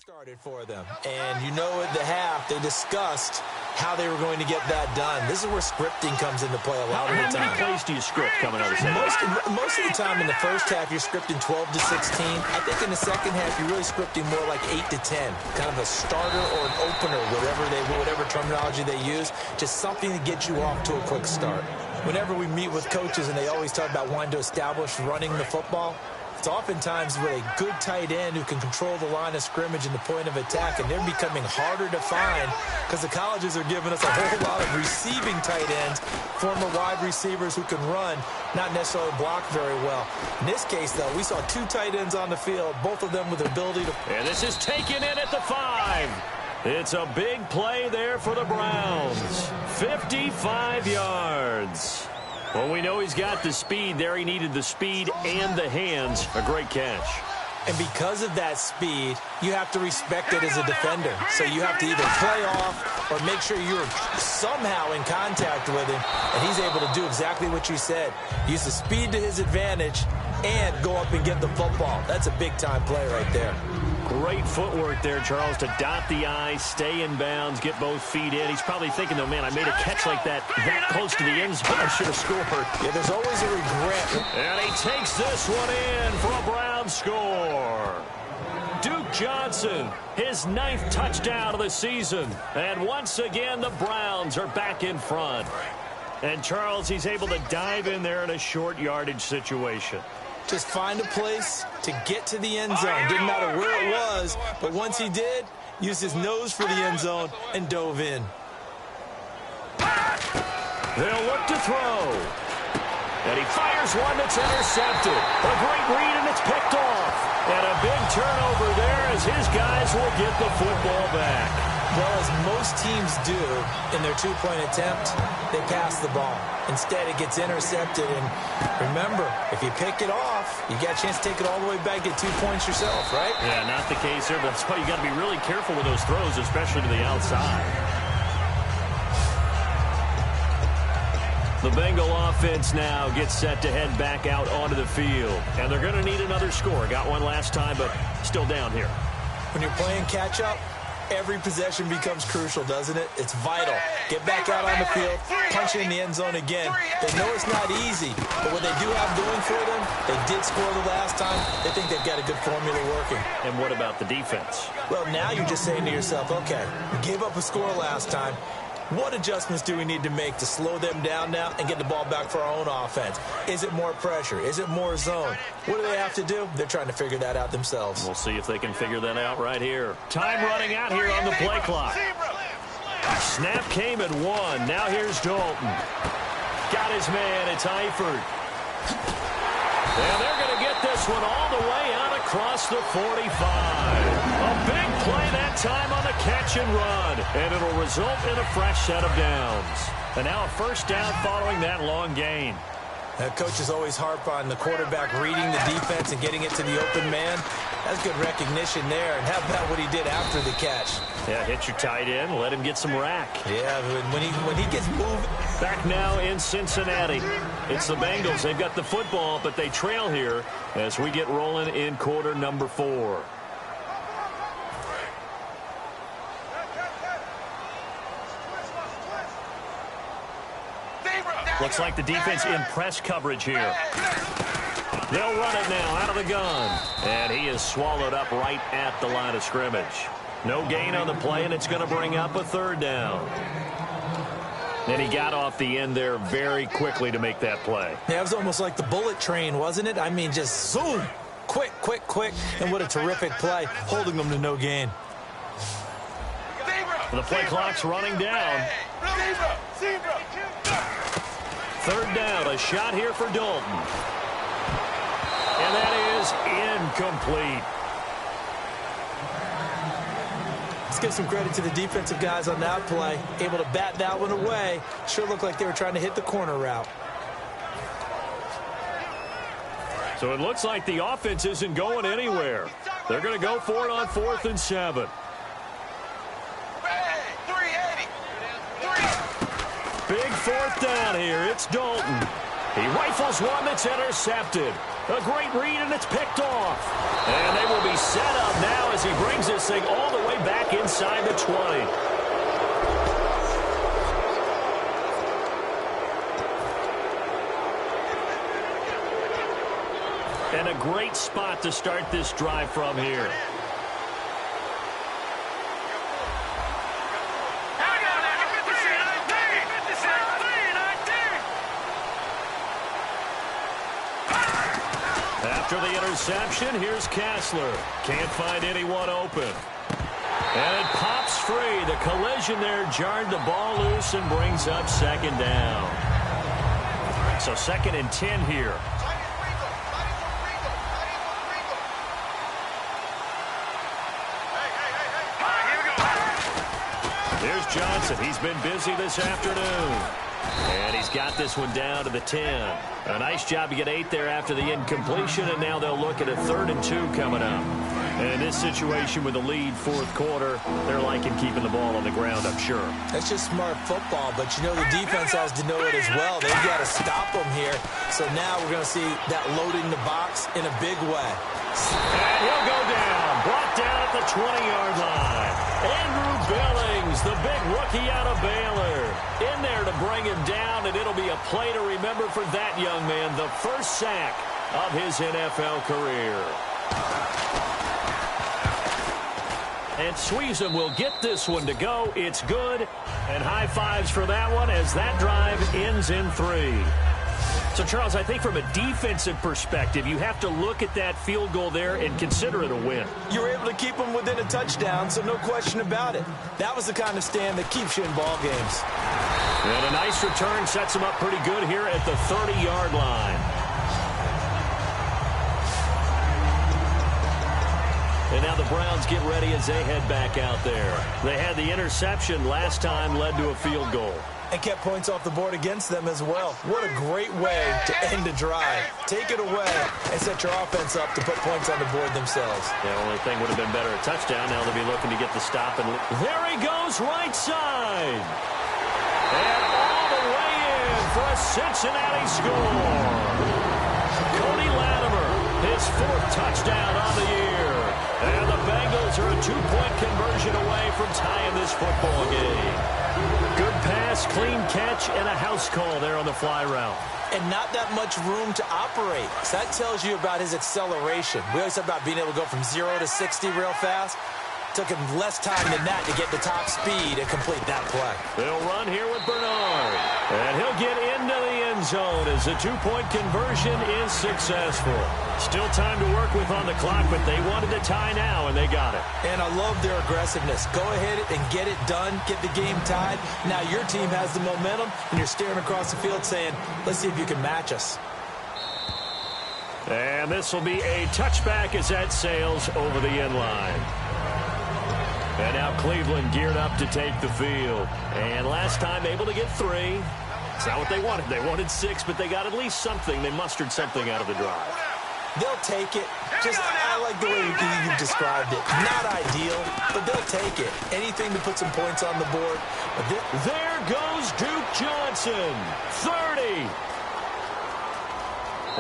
Started for them. And you know at the half, they discussed how they were going to get that done. This is where scripting comes into play a lot of the time. How many plays do you script coming out of the second half? Most of the time in the first half, you're scripting 12 to 16. I think in the second half, you're really scripting more like 8 to 10. Kind of a starter or an opener, whatever terminology they use. Just something to get you off to a quick start. Whenever we meet with coaches and they always talk about wanting to establish running the football, it's oftentimes with a good tight end who can control the line of scrimmage and the point of attack, and they're becoming harder to find because the colleges are giving us a whole lot of receiving tight ends, former wide receivers who can run, not necessarily block very well. In this case, though, we saw 2 tight ends on the field, both of them with the ability to... And this is taken in at the 5. It's a big play there for the Browns. 55 yards. Well, we know he's got the speed there. He needed the speed and the hands. A great catch. And because of that speed, you have to respect it as a defender. So you have to either play off or make sure you're somehow in contact with him. And he's able to do exactly what you said. Use the speed to his advantage and go up and get the football. That's a big-time play right there. Great footwork there, Charles, to dot the I, stay in bounds, get both feet in. He's probably thinking, though, man, I made a catch like that close to the end zone. I should have scored. Yeah, there's always a regret. And he takes this one in for a Brown score. Duke Johnson, his 9th touchdown of the season. And once again, the Browns are back in front. And Charles, he's able to dive in there in a short yardage situation. Just find a place to get to the end zone. Didn't matter where it was, but once he did, used his nose for the end zone and dove in. They'll look to throw. And he fires one that's intercepted. A great read, and it's picked off. And a big turnover there as his guys will get the football back. Well, as most teams do in their two-point attempt, they pass the ball. Instead, it gets intercepted. And remember, if you pick it off, you got a chance to take it all the way back, get 2 points yourself, right? Yeah, not the case there. But that's why you got to be really careful with those throws, especially to the outside. The Bengal offense now gets set to head back out onto the field. And they're going to need another score. Got one last time, but still down here. When you're playing catch-up, every possession becomes crucial, doesn't it? It's vital. Get back out on the field, punch it in the end zone again. They know it's not easy, but what they do have going for them, they did score the last time. They think they've got a good formula working. And what about the defense? Well, now you're just saying to yourself, okay, we gave up a score last time. What adjustments do we need to make to slow them down now and get the ball back for our own offense? Is it more pressure? Is it more zone? What do they have to do? They're trying to figure that out themselves. We'll see if they can figure that out right here. Time running out here on the play clock. Snap came at 1. Now here's Dalton. Got his man. It's Eifert. And they're going to get this one all the way out across the 45. A big play that time on the catch and run. And it'll result in a fresh set of downs. And now a first down following that long gain. Coaches always harp on the quarterback reading the defense and getting it to the open man. That's good recognition there. And how about what he did after the catch? Yeah, hit your tight end, let him get some rack. Yeah, when he gets moved. Back now in Cincinnati. It's the Bengals. They've got the football, but they trail here as we get rolling in quarter number 4. Looks like the defense in press coverage here. They'll run it now out of the gun. And he is swallowed up right at the line of scrimmage. No gain on the play, and it's going to bring up a third down. And he got off the end there very quickly to make that play. Yeah, it was almost like the bullet train, wasn't it? I mean, just zoom. Quick, quick, quick. And what a terrific play, holding them to no gain. The play clock's running down. Third down, a shot here for Dalton. And that is incomplete. Let's give some credit to the defensive guys on that play. Able to bat that one away. Sure looked like they were trying to hit the corner route. So it looks like the offense isn't going anywhere. They're going to go for it on 4th and 7. Big fourth down here. It's Dalton. He rifles one that's intercepted. A great read, and it's picked off. And they will be set up now as he brings this thing all the way back inside the 20. And a great spot to start this drive from here. After the interception, here's Kessler. Can't find anyone open. And it pops free. The collision there jarred the ball loose and brings up second down. So 2nd and 10 here. Here's Johnson. He's been busy this afternoon. And he's got this one down to the 10. A nice job to get 8 there after the incompletion, and now they'll look at a 3rd and 2 coming up. And in this situation with the lead 4th quarter, they're liking keeping the ball on the ground, I'm sure. That's just smart football, but you know the defense has to know it as well. They've got to stop them here. So now we're going to see that loading the box in a big way. And he'll go down, brought down at the 20-yard line. Andrew Billings, the big rookie out of Baylor, in there to bring him down, and it'll be a play to remember for that young man, the first sack of his NFL career. And Sweezum will get this one to go. It's good. And high fives for that one as that drive ends in 3. So, Charles, I think from a defensive perspective, you have to look at that field goal there and consider it a win. You were able to keep them within a touchdown, so no question about it. That was the kind of stand that keeps you in ball games. And a nice return sets them up pretty good here at the 30-yard line. And now the Browns get ready as they head back out there. They had the interception last time, led to a field goal. And kept points off the board against them as well. What a great way to end a drive. Take it away and set your offense up to put points on the board themselves. The only thing would have been better a touchdown. Now they'll be looking to get the stop. And there he goes, right side. And all the way in for a Cincinnati score. Cody Latimer, his 4th touchdown on the year. And the Bengals are a 2-point conversion away from tying this football game. Good pass, clean catch, and a house call there on the fly route. And not that much room to operate. So that tells you about his acceleration. We always talk about being able to go from 0 to 60 real fast. Took him less time than that to get the top speed and complete that play. They'll run here with Bernard. And he'll get into the end zone as the 2-point conversion is successful. Still time to work with on the clock, but they wanted to tie now, and they got it. And I love their aggressiveness. Go ahead and get it done. Get the game tied. Now your team has the momentum, and you're staring across the field saying, let's see if you can match us. And this will be a touchback as that sails over the end line. And now Cleveland geared up to take the field. And last time able to get 3. It's not what they wanted. They wanted 6, but they got at least something. They mustered something out of the drive. They'll take it. I like the way you described it. Not ideal, but they'll take it. Anything to put some points on the board. There goes Duke Johnson. 30.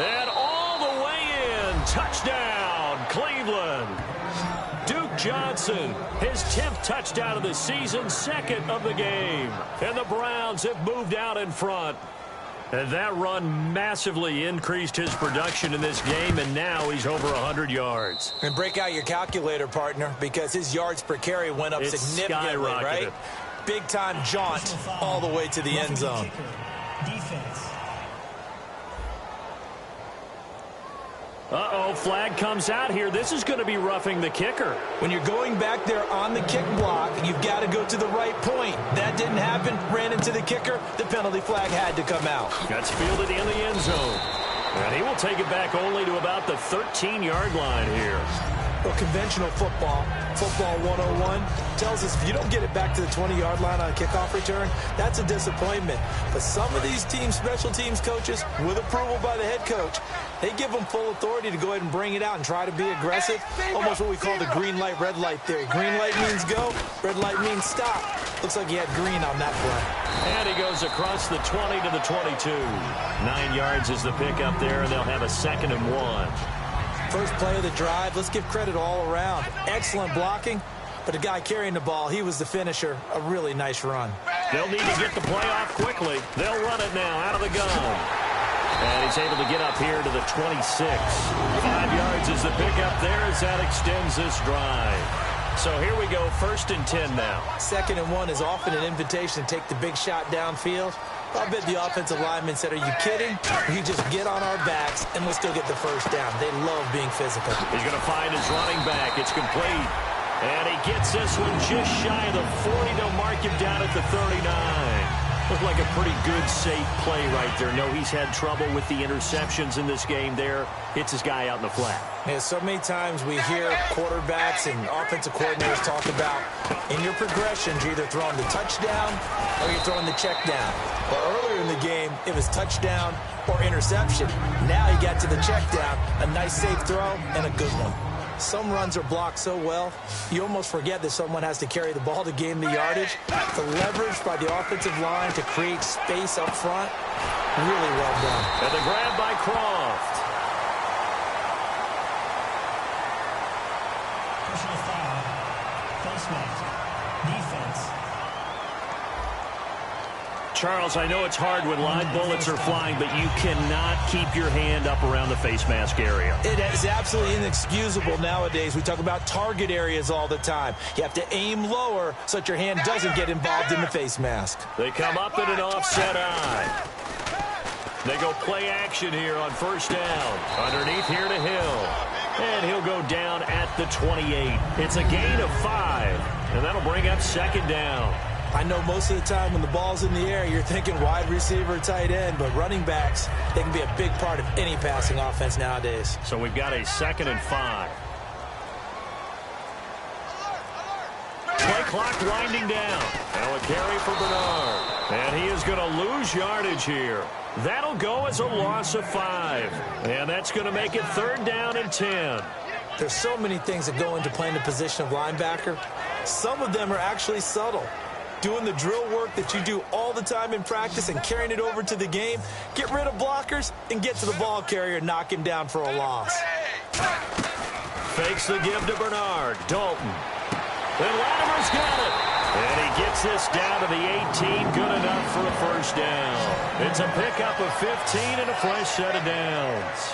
And all the way in. Touchdown, Cleveland. Duke Johnson, his 10th touchdown of the season, 2nd of the game. And the Browns have moved out in front. And that run massively increased his production in this game, and now he's over 100 yards. And break out your calculator, partner, because his yards per carry went up significantly, right? Big-time jaunt all the way to the end zone. Defense. Uh-oh, flag comes out here. This is going to be roughing the kicker. When you're going back there on the kick block, you've got to go to the right point. That didn't happen. Ran into the kicker. The penalty flag had to come out. That's fielded in the end zone. And he will take it back only to about the 13-yard line here. Well, conventional football 101, tells us if you don't get it back to the 20-yard line on a kickoff return, that's a disappointment. But some of these teams, special teams coaches, with approval by the head coach, they give them full authority to go ahead and bring it out and try to be aggressive. Almost what we call the green light, red light theory. Green light means go, red light means stop. Looks like he had green on that play. And he goes across the 20 to the 22. 9 yards is the pickup there, and they'll have a 2nd and 1. First play of the drive, let's give credit all around. Excellent blocking, but the guy carrying the ball, he was the finisher. A really nice run. They'll need to get the play off quickly. They'll run it now out of the gun. And he's able to get up here to the 26. 5 yards is the pickup there as that extends this drive. So here we go, 1st and 10 now. 2nd and 1 is often an invitation to take the big shot downfield. I bet the offensive lineman said, are you kidding? We just get on our backs and we'll still get the first down. They love being physical. He's going to find his running back. It's complete. And he gets this one just shy of the 40. They'll mark him down at the 39. Looked like a pretty good, safe play right there. No, he's had trouble with the interceptions in this game there. Hits his guy out in the flat. Yeah, so many times we hear quarterbacks and offensive coordinators talk about in your progressions, you're either throwing the touchdown or you're throwing the check down. Well, earlier in the game, it was touchdown or interception. Now you got to the check down, a nice safe throw, and a good one. Some runs are blocked so well, you almost forget that someone has to carry the ball to gain the yardage. The leverage by the offensive line to create space up front, really well done. And the grab by Croft. Personal foul. Face mask. Defense. Charles, I know it's hard when live bullets are flying, but you cannot keep your hand up around the face mask area. It is absolutely inexcusable nowadays. We talk about target areas all the time. You have to aim lower so that your hand doesn't get involved in the face mask. They come up in an offset eye. They go play action here on first down. Underneath here to Hill. And he'll go down at the 28. It's a gain of 5. And that'll bring up second down. I know most of the time when the ball's in the air, you're thinking wide receiver, tight end, but running backs, they can be a big part of any passing offense nowadays. So we've got a 2nd and 5. Play clock winding down. Now a carry for Bernard. And he is going to lose yardage here. That'll go as a loss of 5. And that's going to make it 3rd down and 10. There's so many things that go into playing the position of linebacker. Some of them are actually subtle. Doing the drill work that you do all the time in practice and carrying it over to the game. Get rid of blockers and get to the ball carrier and knock him down for a loss. Fakes the give to Bernard. Dalton. And Latimer's got it. And he gets this down to the 18. Good enough for a first down. It's a pickup of 15 and a fresh set of downs.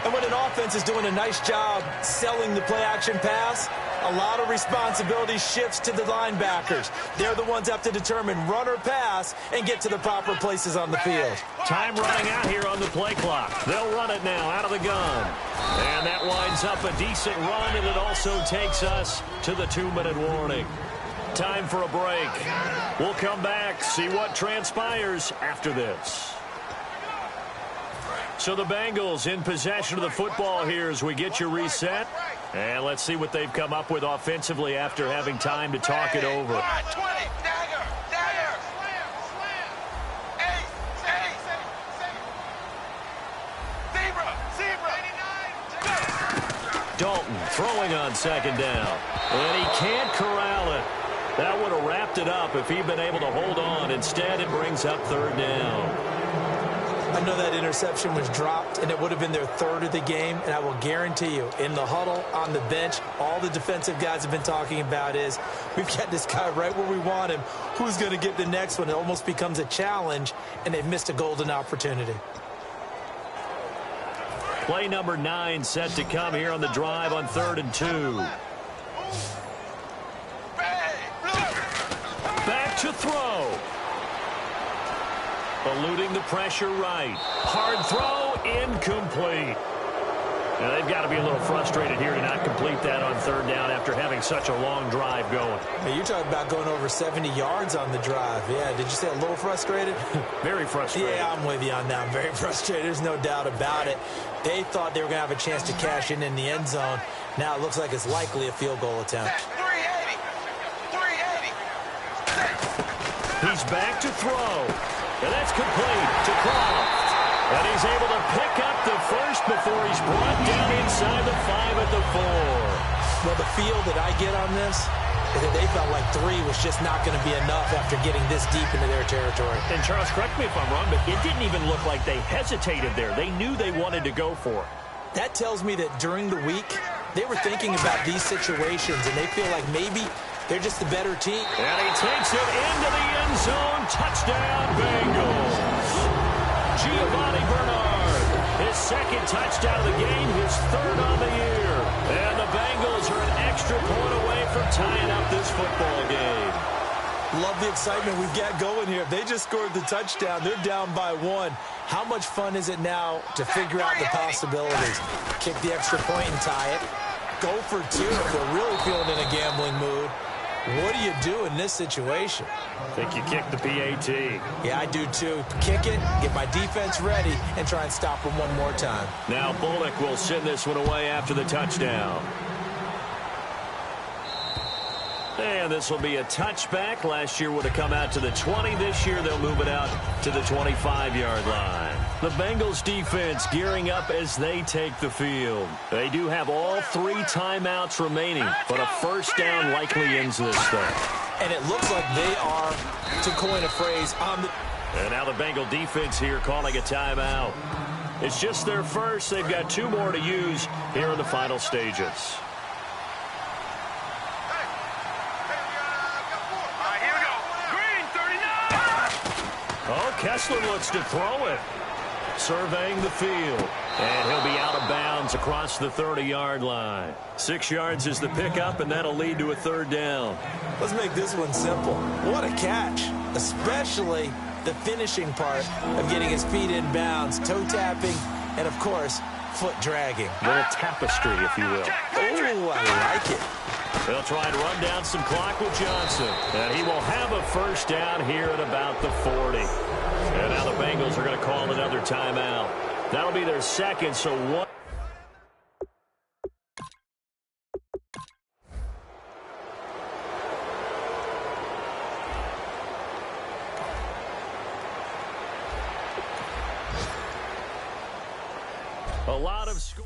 And when an offense is doing a nice job selling the play-action pass, a lot of responsibility shifts to the linebackers. They're the ones that have to determine run or pass and get to the proper places on the field. Time running out here on the play clock. They'll run it now out of the gun. And that winds up a decent run, and it also takes us to the 2-minute warning. Time for a break. We'll come back, see what transpires after this. So the Bengals in possession of the football here as we get you reset. And let's see what they've come up with offensively after having time to talk it over. 20, dagger, dagger. Zebra. Dalton throwing on 2nd down. And he can't corral it. That would have wrapped it up if he'd been able to hold on. Instead, it brings up 3rd down. I know that interception was dropped, and it would have been their 3rd of the game, and I will guarantee you, in the huddle, on the bench, all the defensive guys have been talking about is, we've got this guy right where we want him. Who's going to get the next one? It almost becomes a challenge, and they've missed a golden opportunity. Play number 9 set to come here on the drive on 3rd and 2. Back to throw. Eluding the pressure right. Hard throw, incomplete. Now they've got to be a little frustrated here to not complete that on 3rd down after having such a long drive going. Hey, you're talking about going over 70 yards on the drive. Yeah, did you say a little frustrated? Very frustrated. Yeah, I'm with you on that. I'm very frustrated. There's no doubt about it. They thought they were going to have a chance to cash in the end zone. Now it looks like it's likely a field goal attempt. 380. He's back to throw. And that's complete to Croft. And he's able to pick up the first before he's brought down inside the 5 at the 4. Well, the feel that I get on this is that they felt like 3 was just not going to be enough after getting this deep into their territory. And Charles, correct me if I'm wrong, but it didn't even look like they hesitated there. They knew they wanted to go for it. That tells me that during the week, they were thinking about these situations, and they feel like maybe they're just the better team. And he takes it into the end zone. Touchdown, Bengals. Giovanni Bernard, his 2nd touchdown of the game, his 3rd on the year. And the Bengals are an extra point away from tying up this football game. Love the excitement we've got going here. If they just scored the touchdown, they're down by 1. How much fun is it now to figure out the possibilities? Kick the extra point and tie it. Go for 2 if they're really feeling in a gambling mood. What do you do in this situation? I think you kick the PAT. Yeah, I do too. Kick it, get my defense ready, and try and stop them one more time. Now Bullock will send this one away after the touchdown. And this will be a touchback. Last year would have come out to the 20. This year they'll move it out to the 25-yard line. The Bengals defense gearing up as they take the field. They do have all 3 timeouts remaining, but a first down likely ends this thing. And it looks like they are, to coin a phrase, on the... And now the Bengal defense here calling a timeout. It's just their first. They've got 2 more to use here in the final stages. Oh, Kessler looks to throw it. Surveying the field. And he'll be out of bounds across the 30-yard line. 6 yards is the pickup, and that'll lead to a 3rd down. Let's make this one simple. What a catch, especially the finishing part of getting his feet in bounds, toe tapping, and, of course, foot dragging. A little tapestry, if you will. Oh, I like it. They'll try and run down some clock with Johnson. And he will have a first down here at about the 40. And now the Bengals are going to call another timeout. That'll be their second, so one. A lot of score.